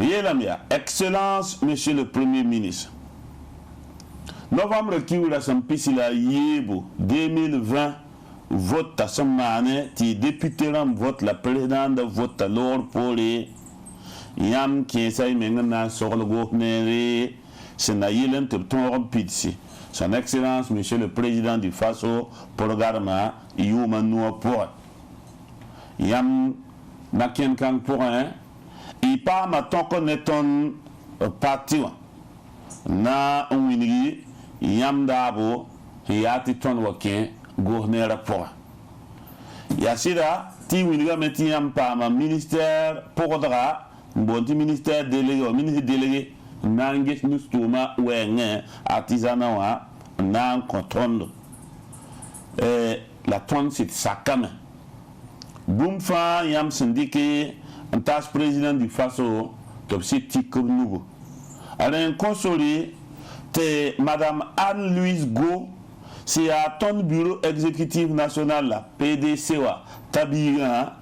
yela excellence monsieur le premier ministre novembre qui oula sampisila yebo 2020 vote à Samane, ti député ram vote la présidente vote à l'or pour les yam qui essaye maintenant sur le gouverneur c'est naïlen te ton pitsi son excellence monsieur le président du Faso programme yuma no pour yam nakien kan pour un il pas ma ton connaîton parti na winigi yam dabo yati ton wakin gouverneur pour yasida ti winiga meti yam pa ma ministère pour dra bonti ministère délégué au ministre délégué nange nustuma wenge artisanat wa nan contrôle la tonne c'est sakame bumfa yam syndiqué en tas président du Faso top siti comme nouveau alors consolé te madame Anne-Louise Go c'est à ton bureau exécutif national la PDC wa tabiga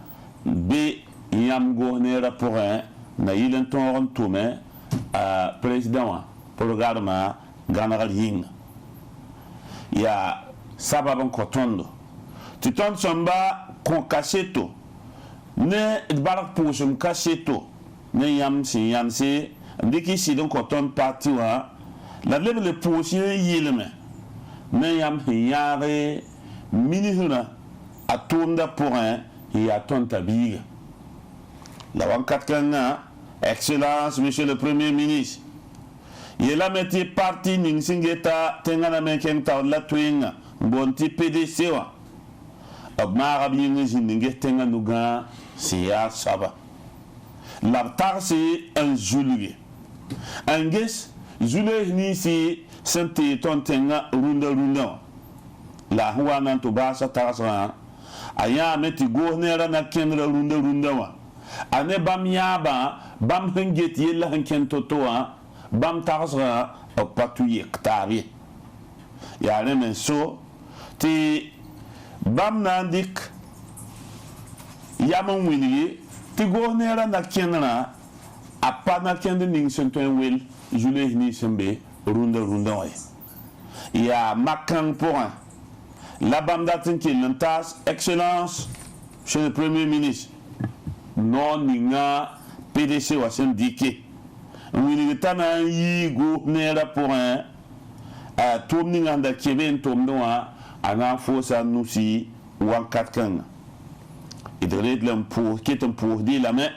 b yam gouverneur pour un na yilen ton tourné à président programme ganal ying ya sababan kotondo tu ton samba kon kasseto ne barak posum kasseto ne yam si yanse ndiki si don koton parti wa la le position yilme ne yam yare ministre a tourna pour un et a ton tabiga la wankat kana excellence monsieur le premier ministre yela meti parti ning singeta tengana menken ta la twinga bonti PDC wa abmara bi ngi ninge tenga nuga siya saba la tarsi un julie anges julie ni si sente ton tenga runda la huwa nan to basa tarsa aya meti gournera na kenra runda wa ane bam yaba bam hengeti yella hanken totoa bam tarsa o patuye ktari ya remen so ti bam nandik yaman wili ti gournera na kenra apana kende ning senten wel jule ni sembe runda wa ya makan pour un la bam datin ki lantas excellence chez le premier ministre non ninga PDC wa syndiqué wili tana yi gouverneur pour un a tourni nganda keben tomnoa ana fosa nusi wankat kan idred lam pour ketam pour di la mais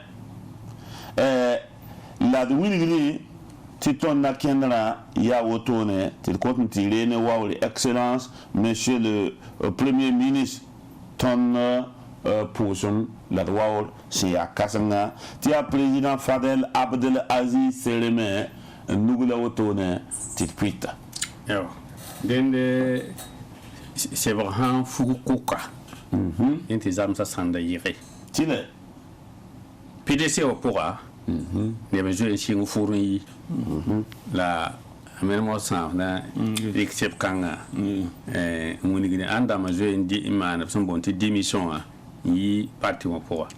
la wili titon na kendra ya wotone til kotum tirene wawli excellence monsieur le premier ministre ton posum la wawol si ya kasanga ti a président Fadel Abdel Aziz Seleme nugula wotone til pita yo dende c'est vraiment fukuka inti zamsa sanda yire tile PDC au pourra ne be jouer chez fourni la même moi ça na except kanga moni gine anda ma jouer ndi imana son bonti démission yi parti au pourra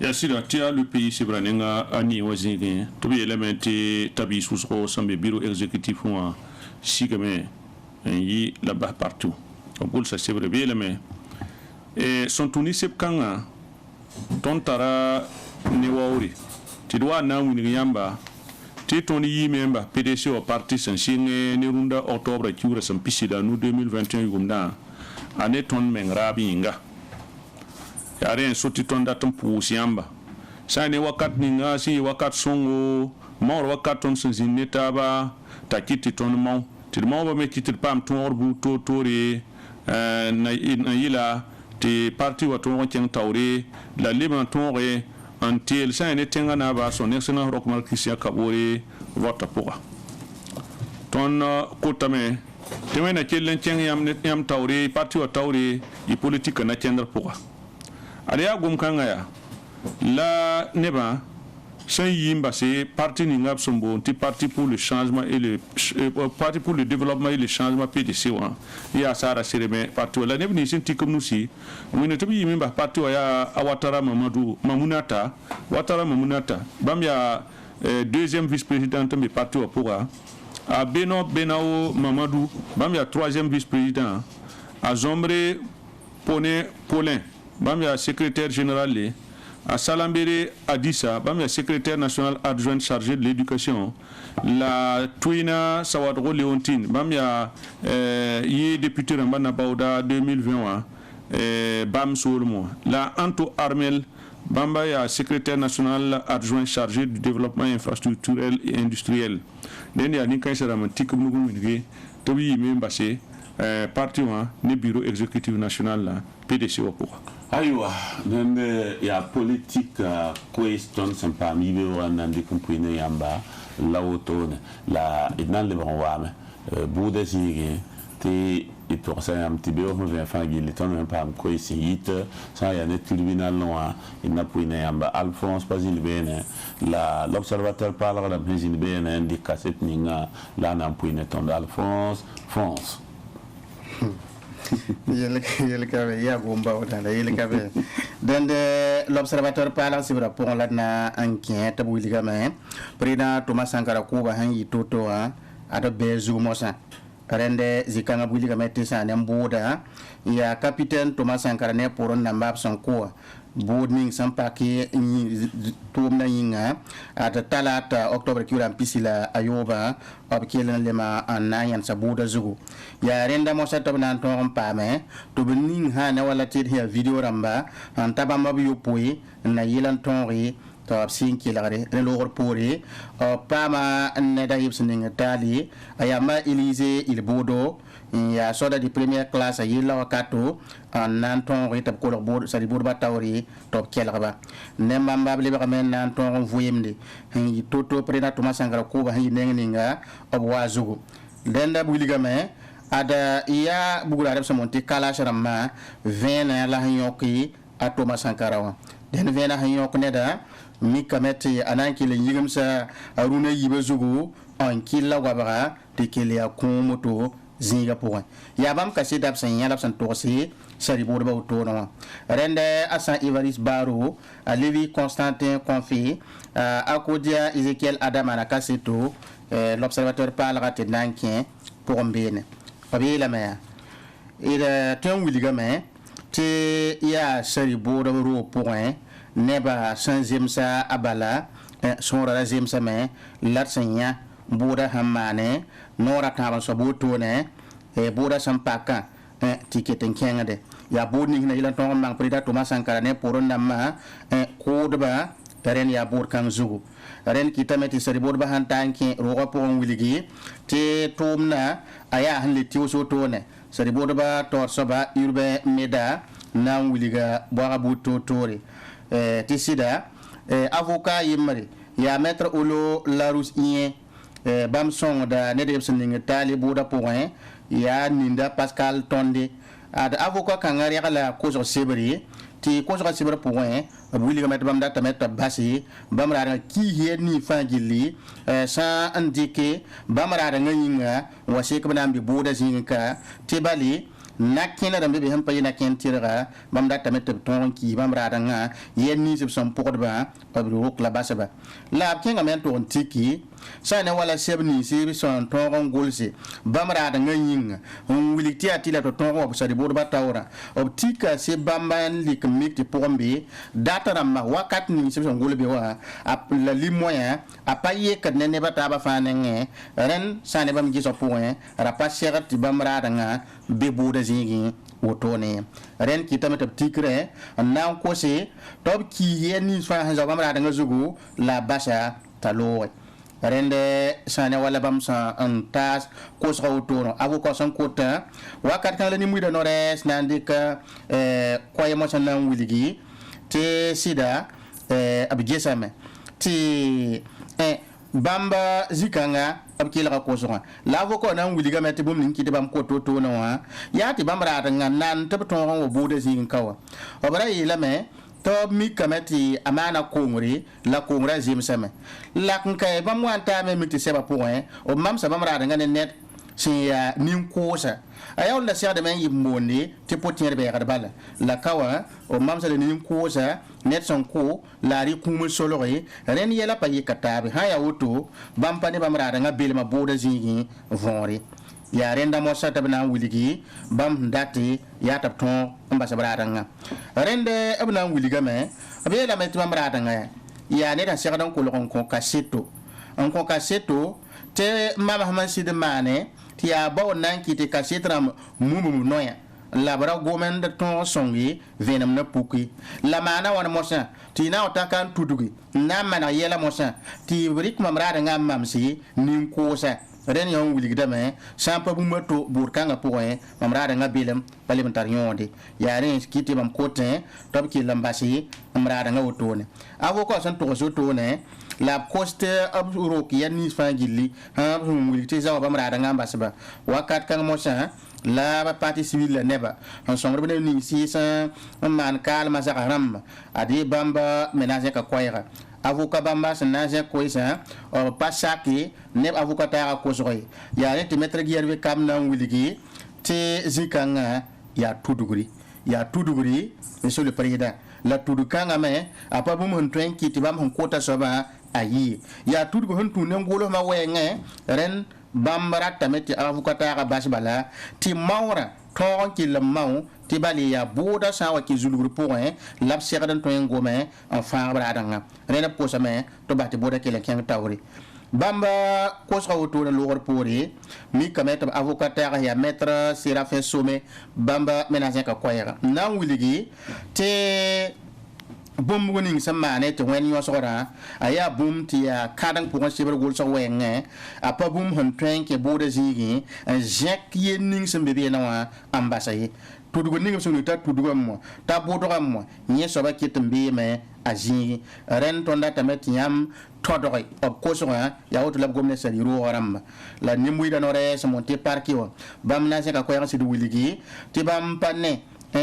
ya sira tia le pays sebranenga ani wazini to be elementi tabi susko sambe bureau exécutif wa sigame yi la bas partout on peut ça c'est vrai bien mais et son tuni sep kanga ton tara ne wauri ti doit na wini yamba ti toni yi memba PDC au parti sensinge ne runda octobre qui ura sampisida nous 2021 gumda ane ton mengrabi inga yare en soti ton datum pusi yamba sa ne wakat ninga si wakat songo mor wakat ton sensinne taba takiti ton mon ti mo ba meti ti pam ton orbu to tore na yila ti parti wa ton ken tawre la liban ton re en tel sa ne tenga na ba son excellent rockmal Christian Kabore vote pour ton kotame te na kelen teng yam tawre parti wa tawre i politique na tendre pour ale ya gum kanga ya la neba sans yimba c'est parti ni ngab sombo ti parti pour le changement et le parti pour le développement et le changement PDC wa ya sara sereme parti wala ne ni sinti comme nous si on ne tabi yimba parti wa ya Ouattara Mamunata bam ya deuxième vice-présidente mais parti wa pour a Benao Mamadou bam ya troisième vice-président a Zombre Paulin bam ya secrétaire général à Salambere Adissa, bam secrétaire national adjoint chargé de l'éducation, la Twina Sawadro Léontine, bam y député Rambana Bauda 2021, bam Soulmo, la Anto Armel, bamba ya secrétaire national adjoint chargé du développement infrastructurel et industriel. Deni ya ninka sera mantik nugu mingi, tobi membase parti wa ne bureau exécutif national la PDC wapuka. Aywa, nende ya politique question sympa mi be wana ndikumpine yamba la otone la inan le banwame bude sige te itorsa yam tibe o me fa gili ton même pas ko ici ça ya net tribunal noa ina puine yamba Alphonse Bazil bene la l'observateur parle la président bene indique cette ninga la na puine ton Alphonse France yel kabe ya gomba wala yel kabe dan de l'observateur parle sur rapport la na enquête bu ligame président Thomas Sankara ko ba han yitoto a ada bezu mosa rende zikanga bu ligame tisa ne mboda ya capitaine Thomas Sankara ne pour na mbab son ko bodning sampaki tumna yinga ata talata octobre ki ram pisila ayoba ob kelen lema anayan sabuda zugu ya renda mo seto nan ton pame to bening ha na wala tir ya video ramba an tabamba bi yopoi na yilan tonri to ab sin kilare le lor pori pama ne da yibs ninga tali ayama Élysée il bodo ya soda di première classe a yilla wakato nan ton ritab ko bod sari bod batawri top kelaba nemba mbable be men nan ton voyemde hi toto prena Thomas Sankara ko ba hi nenginga ob wazugo lenda buligame ada ya bugula rep samonti kala sharama 20 la hanyoki a Thomas Sankara wa den 20 hanyok neda mi kamete ananki le yigumsa aruna yibezugo an killa wabara de kelia kumoto zinga point ya bam ka sidab san yalab san tosi sari bodo ba to no rende asan Ivaris Baro a Lévi Constantin Confi a Kodia Ezekiel Adam na kaseto l'observateur parlera te nankin pour mbene pabi la mer il ton wiligame te ya sari bodo ro point neba 5e sa abala son ra 5e sa me latsanya boda hamane nora taban sabuto ne boda sampaka tiketen kengade ya bodni hina ilan ton mang prida Thomas Sankara ne poron namma kodba ren ya bor kan zugu ren kitameti sari bodba han tanki roga poron wiligi te tomna aya han le tiuso tone sari bodba tor soba urbe meda nan wiliga boga buto tore tisida avocat yimari ya maître Olo Larus Ien bam song da ne de sending tali boda point ya ninda Pascal Tonde ad avocat kangari ala kozo sebri ti kozo sebri point wili ga met bam da tamet basi bam ra ki he ni fangili sa indiqué bam ra ngayinga wasi ko nambi boda zinga ti bali nakina da bebe han payina ken tiraga bam da tamet ton ki bam ra nga yen ni sib som podba abru rok la basaba la kenga men ton tiki sa ne wala sebni si son ton golse bam ra da ngayinga on wilikti atila to ton ob sari bodba tawra ob tika se bamban lik mikti pombe data ma wakat ni sib son golbe wa la li moyen a paye kad ne bata ba fanenge ren sa ne bam giso point ra pa serati bam ra da nga be boda zingi wotone ren ki tamata tikre nan ko se tob ki yeni fa hanza bam ra da nga zugu la basha talo rende sane wala bam sa en tas ko so wotoro avocat son kota wakat kan la ni muida nores nandika ko yemo san nan wiligi te sida abgesame ti bamba zikanga abkila ko so la vo ko nan wiliga meti bum nin kiti bam ko to no wa ya ti bam ra ngan nan tab to wo bude zin kawa obara yila me to mi kamati amana kongri la kongra zimsame la kan bam wanta me mi ti seba point o mam sa bam ra ngan net si ya nin kosa ayaw la sia de men yimoni ti potier be ga bala la kawa o mam sa de nin kosa net son ko la ri kumul solori ren yela pa yikatabe ha ya wuto bam pani bam ra nga bilma boda zingi vonri ya renda mo sa tabna wiligi bam dati ya tap ton mbasa brada nga rende abna wiliga me abela me tuma brada nga ya ne da sira don ko lokon ko kaseto on ko kaseto te mama hamansi de mane ti ya bawo nan ki te kasetram mumu noya la bara gomen de ton songi venam na puki la mana wana mosa ti na otaka tudugi na mana yela mosa ti brik mamrada nga mamsi nin kosa ren yon wiligda me sampa bu moto burkanga poe mamrada nga bilam palim tar yonde ya ren kiti mam kotin tob ki lambasi mamrada nga wotone avoko san to so tone la coste ab roki yani fangili ha wiligte za mamrada nga mbasba wakat kang mosa la ba parti civil la neba on son rebe ni si sa man kalma za haram adi bamba menage ka koyra avocat bamba sanage koysa o pasaki ne avocat ta ko soy ya ne te mettre gierbe kam na wiligi te zikanga ya tuduguri monsieur le président la tudukanga me apa bu mon tren ki tibam hon kota soba ayi ya tudugo hon tu ne ngolo ma wenge ren bambara tameti avukata ga basbala ti mawra ton ki le maw ti bali ya boda sawa ki zulugru point lab serdan to ngome en fa bradanga rena posame to bati boda ki le ken tawri bamba ko so to na logor pori mi kamet avukata ga ya maître Séraphin Somé bamba ménager ka koyra na wiligi te bum winning samane to wen yo sora aya bum ti ya kadang pour siber gol so wenge apa bum hon train ke boda zigi jek yenning sembe be na ambassade tudugo ning so ta tudugo mo ta bodo mo nye so ba kitumbe me aji ren tonda tamet yam todoi of course ya wotu lab gomne sari ro ram la nimbuy da no re so monte parki wo bam na se ka ko ya si du wiligi ti bam panne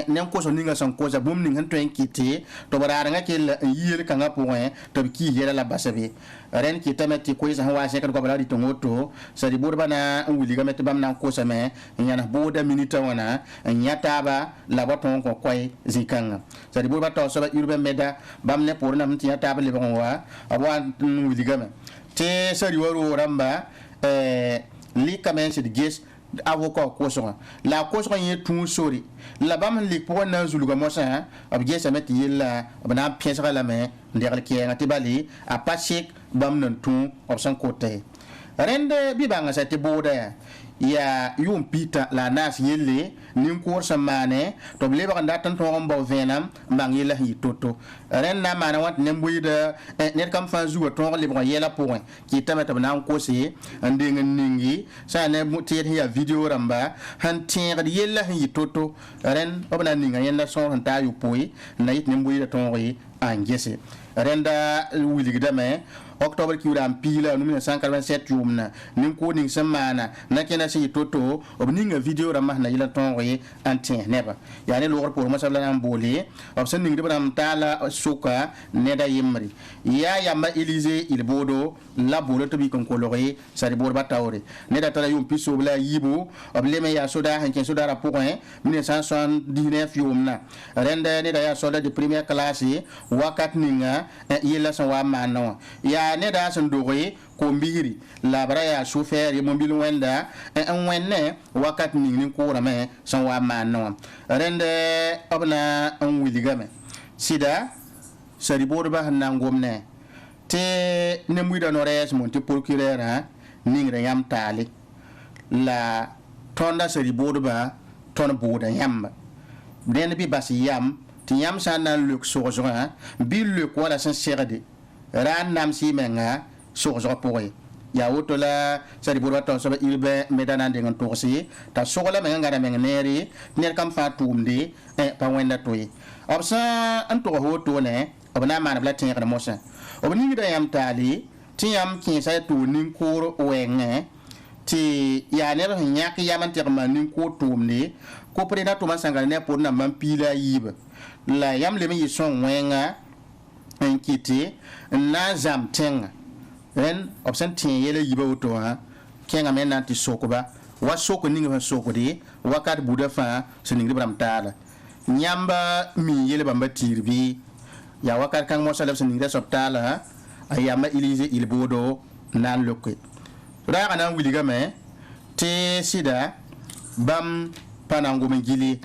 nem ko so ninga son ko za bum ninga twen kiti to bara nga ke yir kanga point to ki yera la basabe ren ki tamati ko isa wa se kan ko bara di tongoto sa di burba na wuli ga met bam na ko sa me nyana boda minita wana nyata ba la baton ko koy zikanga sa di burba to so ba urbe meda bam ne pour na mti nyata ba le bon wa abwa wuli ga me te sa di waro ramba li kamen se di ges avocat ko so la ko so yin tun sori la bam lik pour na zuluga mosa ab gesa met yilla bana pièce la main ndegal ki ngati bali a pasik bam nan tun op san côté rende bi banga sa te boda ya yum pita la nas yelle nin ko samane to ble ba nda tan to ngombo venam mang yella hi toto ren na mana wat nem buida net kam fa zuwa to le ba yella point ki tamata na ko se ande ningi sa ne mutir ya video ramba han tin yella hi toto ren obna ninga yenda so han ta yu poi na yit nem buida to ri angese renda wiligda me octobre ki uram pila no 1987 yumna nin ko ning semana na kena si toto obninga video ramah na ila tonre antin neba yani lor pour masala nam boli obsen ning de bram tala suka neda yimri ya yamba Élysée il bodo la bolo to bi kon kolore sari bor batawre neda tala yum piso bla yibo obleme ya soda hanken soda rapport 1979 yumna renda neda ya soda de première classe wakat ninga yela so wa mano ya ne da san dogoye ko mbiri la bara ya chauffeur ye mobile wenda en wenne wakat ni ko rame san wa mano rende obna en wiligame sida sari borba na ngomne te ne muida no res mon te procureur ha ningre yam tali la tonda sari borba ton boda yamba den bi basi yam ti yam san na luk sojo ha bi luk wala san serade ran nam si menga sojo poe ya wotola sari borba to so ilbe medana de ngon tosi ta sogola menga ngara menga neri ner kam fa tumdi pa wenda toy obsa an to ho to ne b na n maan b la tẽegd mosã b ningda yãmb taale tɩ yãmb kẽesa tɩ nin-koor wɛɛngẽ tɩ yaa neb sẽn yãk yam n tɩg n maan nin-koor tʋʋmde ko-prẽdã tʋma sãngara ne a pʋd nambã n piila a yiib la yãmb leb n yɩ sõng wẽnga n kɩtɩ n na n zãmb tẽngã rẽnd b sẽn tẽ yɛla yiibã woto wã kẽngame n na n tɩ sokba wa sok ning sẽn sokde wakat buudã fãa sẽn ningd b rãmb taala yãmba mi yel bãmba tiir bɩ yaa wakat kãng mosã la b sẽn ningda soab taala a yamba ilise ilboodo n na n loke raagã na n wilgame tɩ sɩda bãmb pa na n gom n gile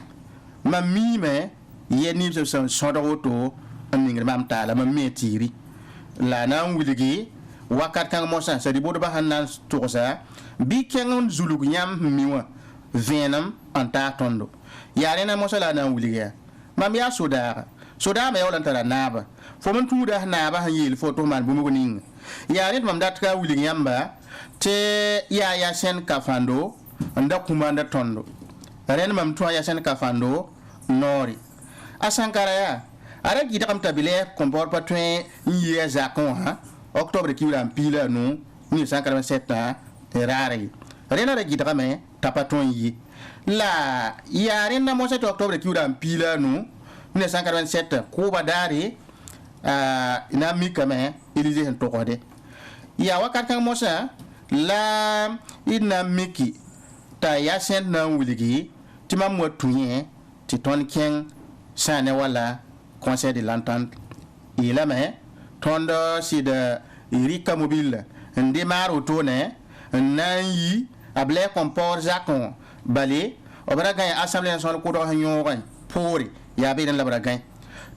mam miime yɛ nibs b sẽn sõdg woto n ningd mam taala mam me tiiri la na n wilgi wakat kãng mosã sadi bodbã sẽn na n tʋgsa bɩ kẽng n zulg yãmb sẽn mi wã vẽenem n taa tõndo yaa rẽna mosã la a na n wilg yaa mam yaa sodaamã yaool n tara naaba fo m n tũuda naaba sẽn yeel fo tɩ f maan bũmb ninga yaa rẽd mam dat ka wilg yãmba tɩ yaa ya sẽn kafãndo n da kũmanda tõndo rẽnd mam tũ a ya sẽn kafãndo noore a sãnkara yaa a ra gɩdgem t'a bɩ lɛ kõmpɔr pa tõe n yi a zakẽ wã octobre kibrã n piila a nu 1947 raare rẽna ra gɩdgame t'a pa tõe n yi la yaa rẽnda mosã tɩ octobre kibrã n piila a nu 1947 kʋʋba daare na n mikame élise sẽn togsde yaa wakat kãng mosã la d na n miki t'a ya sẽn na n wilgi tɩ mam wa tũ yẽ tɩ tõnd kẽng sã ne wala conseil de l'entente yeelame tõnd sɩd rɩka mobile n de maar wotone n na n yi b lɛ kõmpɔɔr zakẽ bale b ra gãe assemblée nationale kʋdg sẽn yõogẽ poore yaa beene la b ra gãe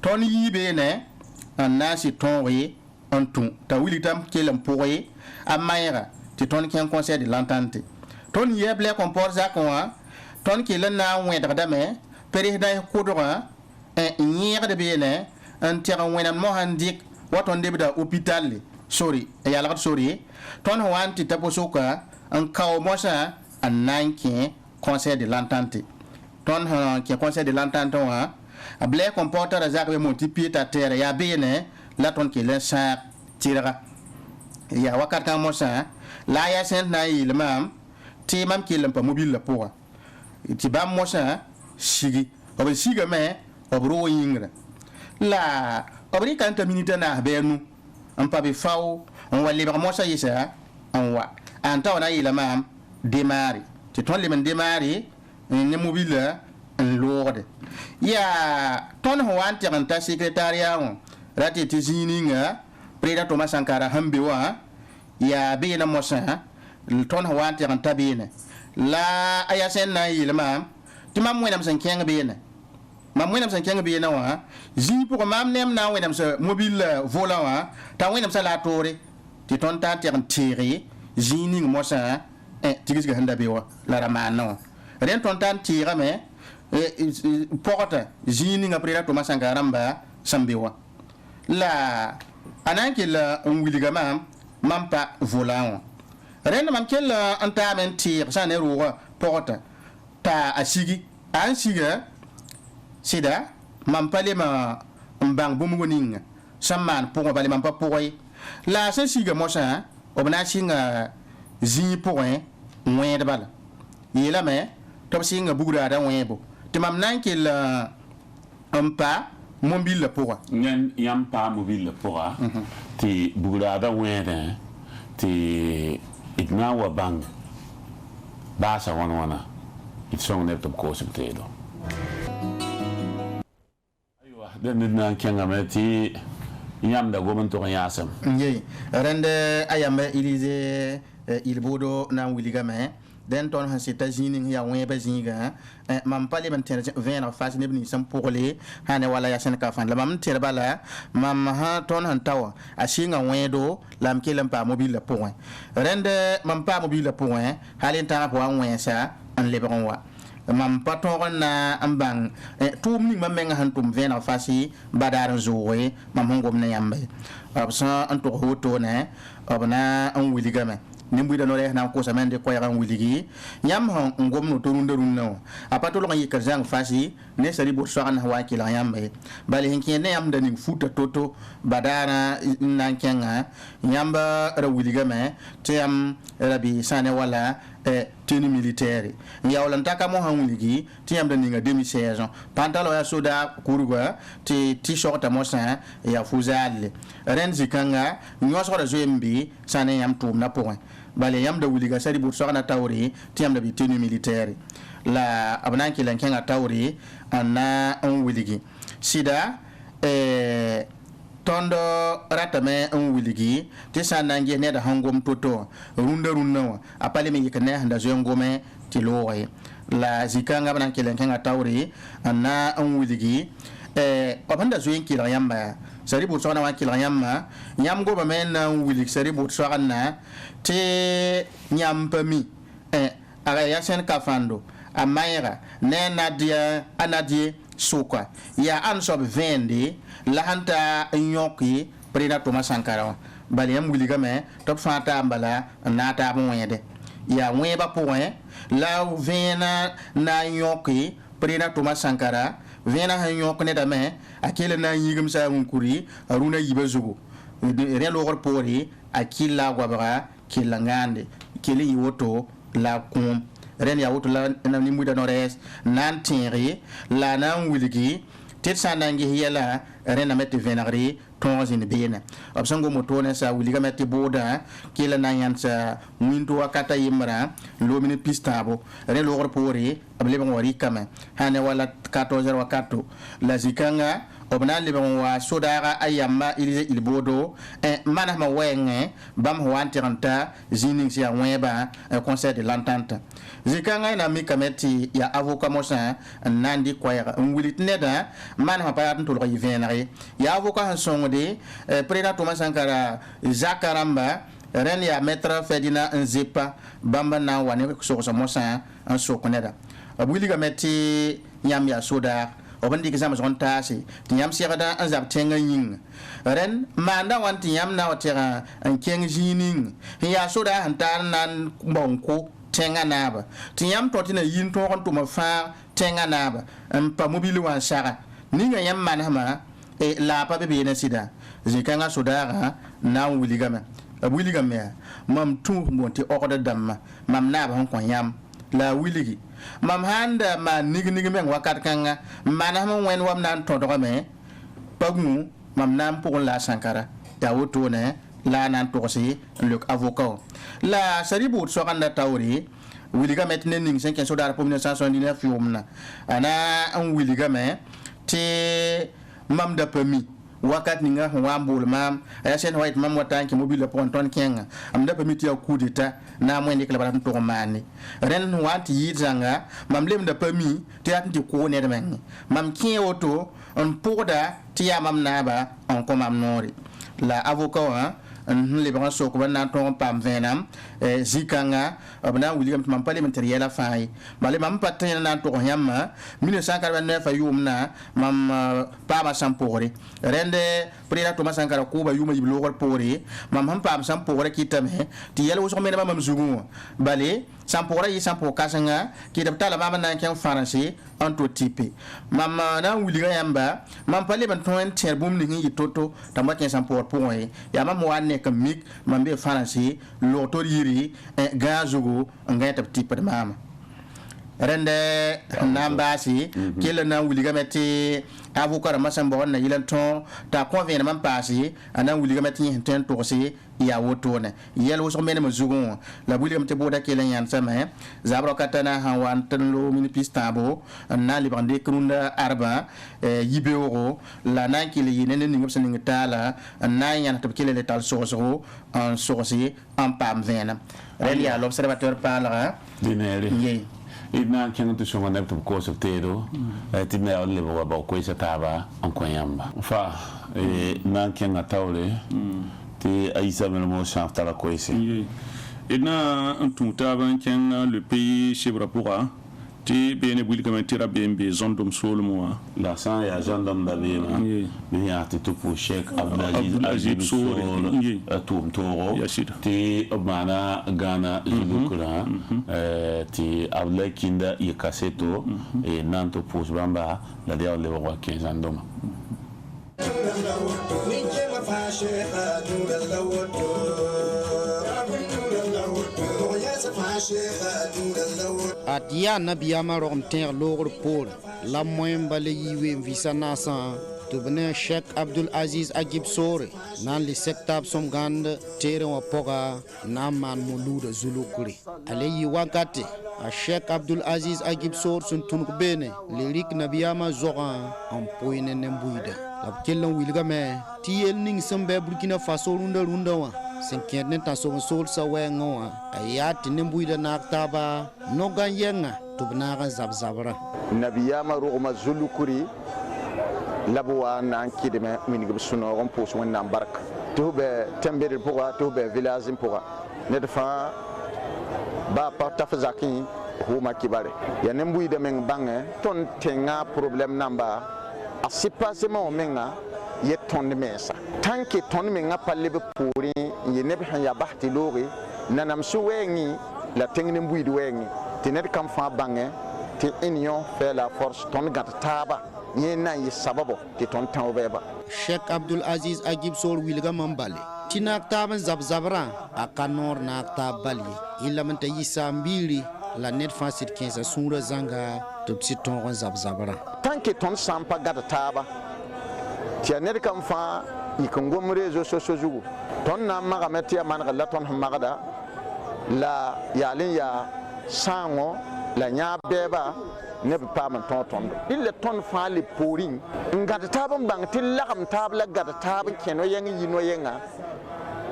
tõnd yii beene n na n sɩd tõoge n tũ t'a wilg t'a kell n pʋge a maɛɛga tɩ tõnd kẽng conseil de l'entente tõnd yɩa b lɛ kõmpɔɔr zakẽ wã tõnd kell n na n wẽdgdame presdã kʋdgã n yẽegd beene n teg n wẽnem mosã n dɩk wa tõnd debda hôpitalle sori yalgd sori tõnd sẽn wa n tɩ ta posoka n kao mosã n na n kẽ conseil de l'entente tõnd sẽn kẽ conseil de l'entente wã b lɛ kõmpɔɔr tara zak be monti pieta tɛɛra yaa beene la tõnd kell n sãag tɩrga yaa wakat kãng mosã la a yaa sẽn na n yeel maam tɩ mam kell n pa mobile pʋga tɩ bãmb mosã sigi b sigame b roog yĩngrã la b rɩka n ta minita naas bɩ a nu n pa bɩ fao n wa lebg mosã yɩsa n wa n ta wa na yeela maam demaare tɩ tõnd lem n demaare ne mobile n loogde yaa tõnd sẽn wa n teg n ta secretariat wã ra tɩ tɩ zĩig ninga preda tʋma sãnkara sẽn be wã yaa beene mosã tõnd sẽn wa n teg n ta beene la a yaa sẽn na n yeel maam tɩ mam wẽnem sẽn kẽng beene mam wẽnem sẽn kẽng beene wã zĩig pʋgẽ mam nem na n wẽnemsa mobile vola wã t'a wẽnemsa la a toore tɩ tõnd ta n teg n teege zĩig ning mosã tigsga sẽn da be wa la ra maanã wã rẽnd tõnd ta n teegame pɔgta zĩig ninga preda tʋma sãnka rãmba sẽn be wã la a na n kell n wilga mam pa vola wã rẽnd mam kell n taame n teeg sã ne roogã pɔgta t'a a sigi a n siga sɩda mam pa lema n bãng bũmb ninga sẽn maan pʋgẽ bale mam pa pʋgẽ la a sẽn siga mosã b na n sɩnga zĩig pʋgẽ wẽed bala yeelame tɩ b sɩnga bugraada wẽebo tɩ mam na n kell n pa mobile pʋga yãmb paa mobile pʋga tɩ bugraada wẽedẽ tɩ d na n wa bãng baasa wãn-wãna d sõng neb tɩ b koosb teedo dẽn ned na n kẽngame tɩ yãmb da gom n tʋg n yaasem ye rẽnd a yamba élise ilboodo na n wilgame dẽn tõnd sẽn sɩta zĩig ning yaa wẽebã zĩigã mam pa leb n tẽr vẽeneg fas neb nins sẽn pʋgle sã ne wala yaa sẽn ka fãn la mam n tẽr bala mam tõnd sẽn ta wa a sɩnga wẽedo la m kell n paa mobile pʋgẽ rẽnd mam paa mobile pʋgẽ hal n tãag pʋga n wẽesa n lebg n wa mam pa tõog n na n bãng tʋʋm ning mam menga sẽn tʋm vẽeneg fasy badaar n zooge mam sẽn gom ne yãmbe b sẽn n tʋgs wotone b na n wilgame nimbuida no re na ko samende ko yaran wiligi yam han ngom no to runno apatolo ngi ka jang fasi ne sari bo so an hawa kila yambe bali hinki ne yam dani futa toto badana nan kenga yamba ra wiliga me tem rabi sane wala tenue militaire ya wala ntaka mo han wiligi tiam dani nga demi saison pantalo ya soda kuruga ti t-shirt mo sa ya fuzal renzi kanga nyoso ra zoembi sane yam tum na point bale yam da wiliga sari bu sokana tawri tiam da bi tenue militaire la abnan ki lan kenga tawri anna on wiligi sida tondo ratame on wiligi ti sanange ne da hangom toto runda apale mi yikane handa zo ngome ti loye la zikanga abnan ki lan kenga tawri anna on wiligi abanda zo yinki la yamba sari bu sokana wa ki la yamba nyam go ba men wiligi sari bu sokana te nyampami aga yasen kafando amayra ne nadia anadie suka ya ansob vende la hanta nyoki prena Thomas Sankara bali yam wuliga me top fanta ambala nata moyede ya weba point la vena na nyoki prena Thomas Sankara vena ha nyok ne dame akele na yigum sa kuri aruna yibazugo re logor pori akilla gwabara kilangande kili woto la kum ren ya woto la na ni muda nores nan tinri la nan wiligi tet sanangi hiyala ren na meti venagri tonzin bena absango motone sa wiliga meti boda kila na yansa winto akata yimra lomini pistabo ren logor pori able ngori kama hane wala 14 wakato la zikanga obna le wa sodara ayamba ilbodo mana ma wenge bam wanti ranta zining sia weba conseil de l'entente zikanga na mi kameti ya avocat mosa nandi kwaya ngulit neda mana ma pa to lo yivenare ya avocat songode président Thomas Sankara zakaramba ren ya maître Ferdinand Nzepa bamba na wane so so mosa en so koneda abuli kameti nyam ya soda obandi ke zama tasi tiam siada azab tenga yin ren manda wan tiam na watera an keng jining ya soda hantar nan bonko tenga naba tiam totina yin to kon to mafa tenga naba pa mobile wan sara ninga yam manama la pa be na sida zikanga soda na wuligama abuligama mam tu monti okda damma mam naba hon kon yam la wiligi mam handa ma nigi men wakat kanga mana mo wen wam nan to do me pagmu mam nan pour la Sankara ta woto ne la nan to si le avocat la saribu so kanda tawri wiliga metne ning 5 sodar pour 1979 fiumna ana an wiliga me te mam da pami wakat ninga wambul mam ayasen white mam watanki mobile ponton kenga amda permiti ya coup d'état na mwen dikla barat to mani ren wanti yizanga mam lem da permi te atndi ko ne men mam kin oto on poda tiya mam naba on ko mam nori la avocat le bran so ko na to pam venam zikanga abna william mam parlementaire la fay bale mam patin na to yamma 1989 ayumna mam pa ma sampore rende président Thomas Sankara ko ba yuma yiblo ko pore mam ham pam sampore kitame ti yelo so mena mam zugu bale sampore yi sampo kasanga ki da tala mama na kan français en tout type mam na william yamba mam parlementaire terbum ni yi toto tamake sampore point ya mam wan kamik mambe fanasi lotor yiri gazugo ngai tap tipa de mama rende nambasi kila na wuliga meti avocat masambo na yilanton ta convient man pasi ana wuliga meti ten tosi ya wotone yelo so mena mazugo la wuliga meti boda kila yan sama zabro katana hawan tanlo mini pistabo na libande krunda arba yibero la na kila yinene ninga saninga tala na yan to kila le tal soso en sosi en pam vena relia l'observateur parlera dinere idna kenga to shonga nepto ko so tero tidna on le ba ko isa taba on ko yamba fa na kenga tawle ti aisa men mo chafta la ko isi idna on tumta ban kenga le pays chebrapura ti bene bulgame ti rabbe be zondom solmo la san ya zondom da be ma bi ya ti to pour Cheikh Abdulaziz Sore tum toro ti mana Ghana zulukura ti Abdulaziz Kinda y Kaseto et Nanto pour Bamba la dia le roi 15 ans d'homme. Atia Nabiyama rom ter logr Paul la moyen bale yiwe visa nasa to bene Cheikh Abdul Aziz Agib Sore nan li sektab som gande tere wa poga naman muluda zulukuri ale yi wakati a Cheikh Abdul Aziz Agib Sore sun tunuk bene lirik Nabiyama zoga en poine nembuida la kellan wilga me tiel ning sambe Burkina Faso runda wa sen kenne ta so sa wenga ayat nembuida naktaba no ganyenga to bnaga zabzabra Nabiyama rogma zulukuri labwa nan kidime minigum suno gon pos wonna barka to be tembere poga to be village poga ne defa ba parta fazakin huma kibare ya nembuy de men bange ton tenga problème namba a sipasement menga ye ton mesa tanke ton menga palle be puri ye ne be ya bahti lori nanam su wengi la tengne mbuy de wengi tenet kam fa bange te union fait la force ton gat taba yena yi sababo ti ton tawbeba Cheikh Abdul Aziz Agib Sore wilga mambale tinak taban zabzabra akanor na tabali ila manta yisa mbiri la net fasit 15 sura zanga to psiton zabzabra tanke ton sampa gata taba ti aner kam fa ikongom réseaux sociaux zugu ton na maga metia man la ton magada la yalin ya sango la nya beba ne pa man ton il ton fa le pouring ngata tabam bang til lagam tabla gata tab keno yang yino yenga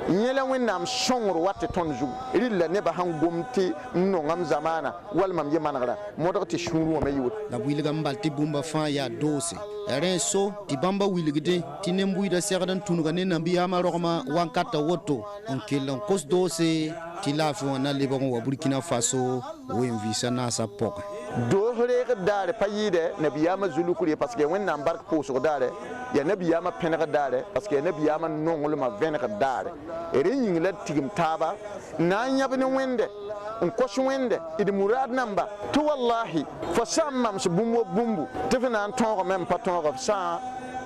nyela wennam songro watte ton zu rilla ne ba hangomti no ngam zamana wal mam yemanara modoti shuru me yut la wilga mbalti bumba fa ya dose ren so ti bamba wilgide ti nembuida serdan tunuga ne Nabiyama rogma wankata woto on kelon kos dose ti lafi wana lebon wa Burkina Faso wo invisa na sa poka do rege dare payide Nabiyama zulukuri parce que wennam bark poso dare ya Nabiyama penega dare parce que Nabiyama nongol ma venega dare e renying la tigim taba na nyabne wende on kosh wende idi murad namba to wallahi fa sammam se bumbu tefena an tongo même pas tongo sa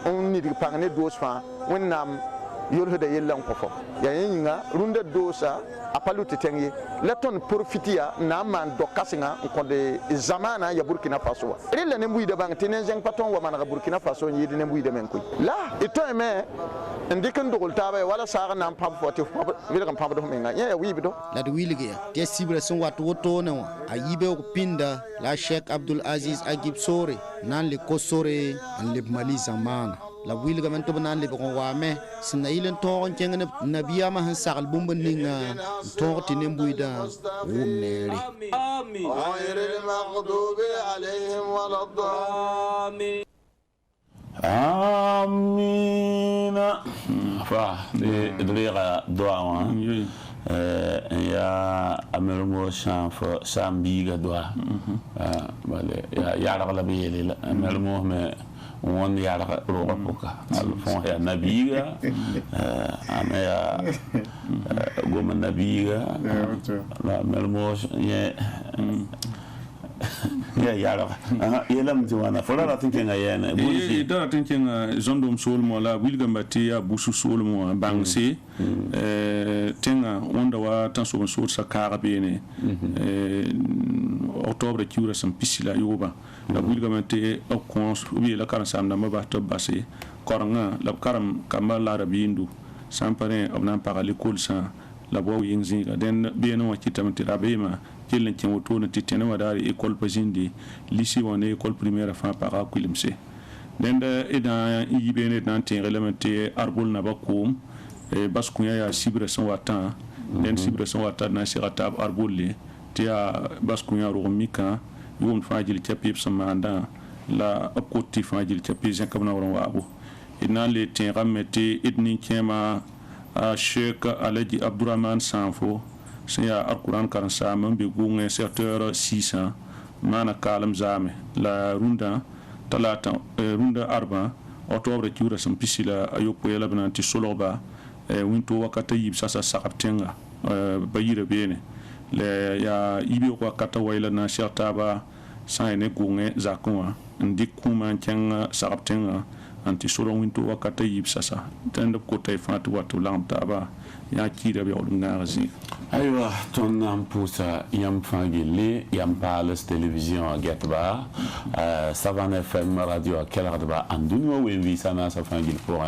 on ni di pagne dos fa wennam yolhede yellan ko fo ya yinga runda dosa apaluti tengi la ton profitia na man do kasinga ko de zamana ya Burkina Faso rilla ne mbuide bang tenen jeng paton wa man Burkina Faso yidi ne mbuide men koy la ito me ndikan dogol tabe wala saga nam pam foti mi kan pam do menga ya wibido la de wilige te sibre son watu woto ne wa ayibe ko pinda la Cheikh Abdul Aziz Agib Sore nan le ko Sore an le Mali zamana la wilga man to banan le ko wa me sina ilen to on kenga Nabiyama han sagal bumba ninga to tinem buida wumneri amin ghayril maghdubi alayhim waladdallin amina fa de drea doa ya amelmo chanfo sambiga doa vale ya la bele la amelmo me won ya la roba poka alfon ya nabiga ana ya goma nabiga la amelmo ye ya yelam tiwana fola la tinkenga yana bulsi da tinkenga zondom solmo la wilga mbati ya busu solmo bangsi tenga onda wa tanso so sakara bene octobre kiura sam pisila yoba la wilga mbati okons ubi la karan sam na mabata basi koranga la karam kamala rabindu sampare obna para l'école sa la bo yingzi den beno wakitamti rabema kelen ken woto na titene wadari école pazindi lycée wona école primaire fa para kulimse den da ida yibene nan tin relementé arbol na bakum e baskunya ya sibre son wata den sibre son wata na sirata arbol le tia baskunya ro mika yum fajil chapip samanda la akoti fajil chapip zakabna won wabu ina le tin ramete idni kema a Cheikh Alaji Abdourahmane Sanfo c'est ya alquran kan sa man be gunge secteur 600 mana kalam zame la runda talata runda arba octobre kiura sam pisila ayopo yela bana ti soloba winto wakata yib sasa sakaptenga bayira bene le ya ibi ko kata wayla na shartaba sayne gunge zakwa ndik kuma kenga sakaptenga anti solo winto wakata yib sasa tanda ko tay fatu watu lamtaba ya kira be olungazi aywa ton nam pusa yam fangili yam palace télévision getba Savan FM radio keladba andunwa we visana sa fangil pour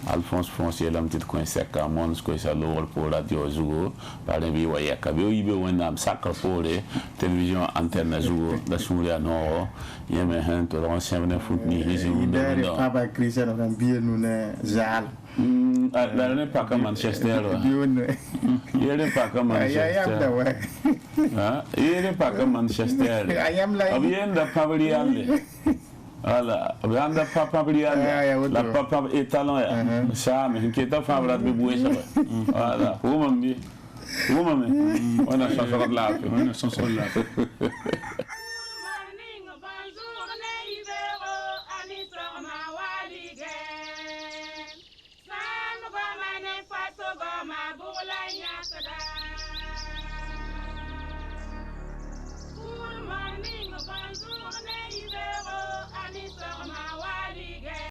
Alphonse Foncier lam tit coin sec à mon ko sa lor pour radio zugo par bi wa yakabe yibe wonam sakra pour télévision antenne zugo da sumulia no yeme hen to l'ancien vene foot ni résumé de papa Christian on bien nous ne zal la ne pas comme Manchester il n'est pas comme Manchester il n'est pas comme Manchester bien da Pavliale voilà bien da Pavliale la papa est talent ça mais qui est ta favorite de bouer ça voilà où mamie on a changé de la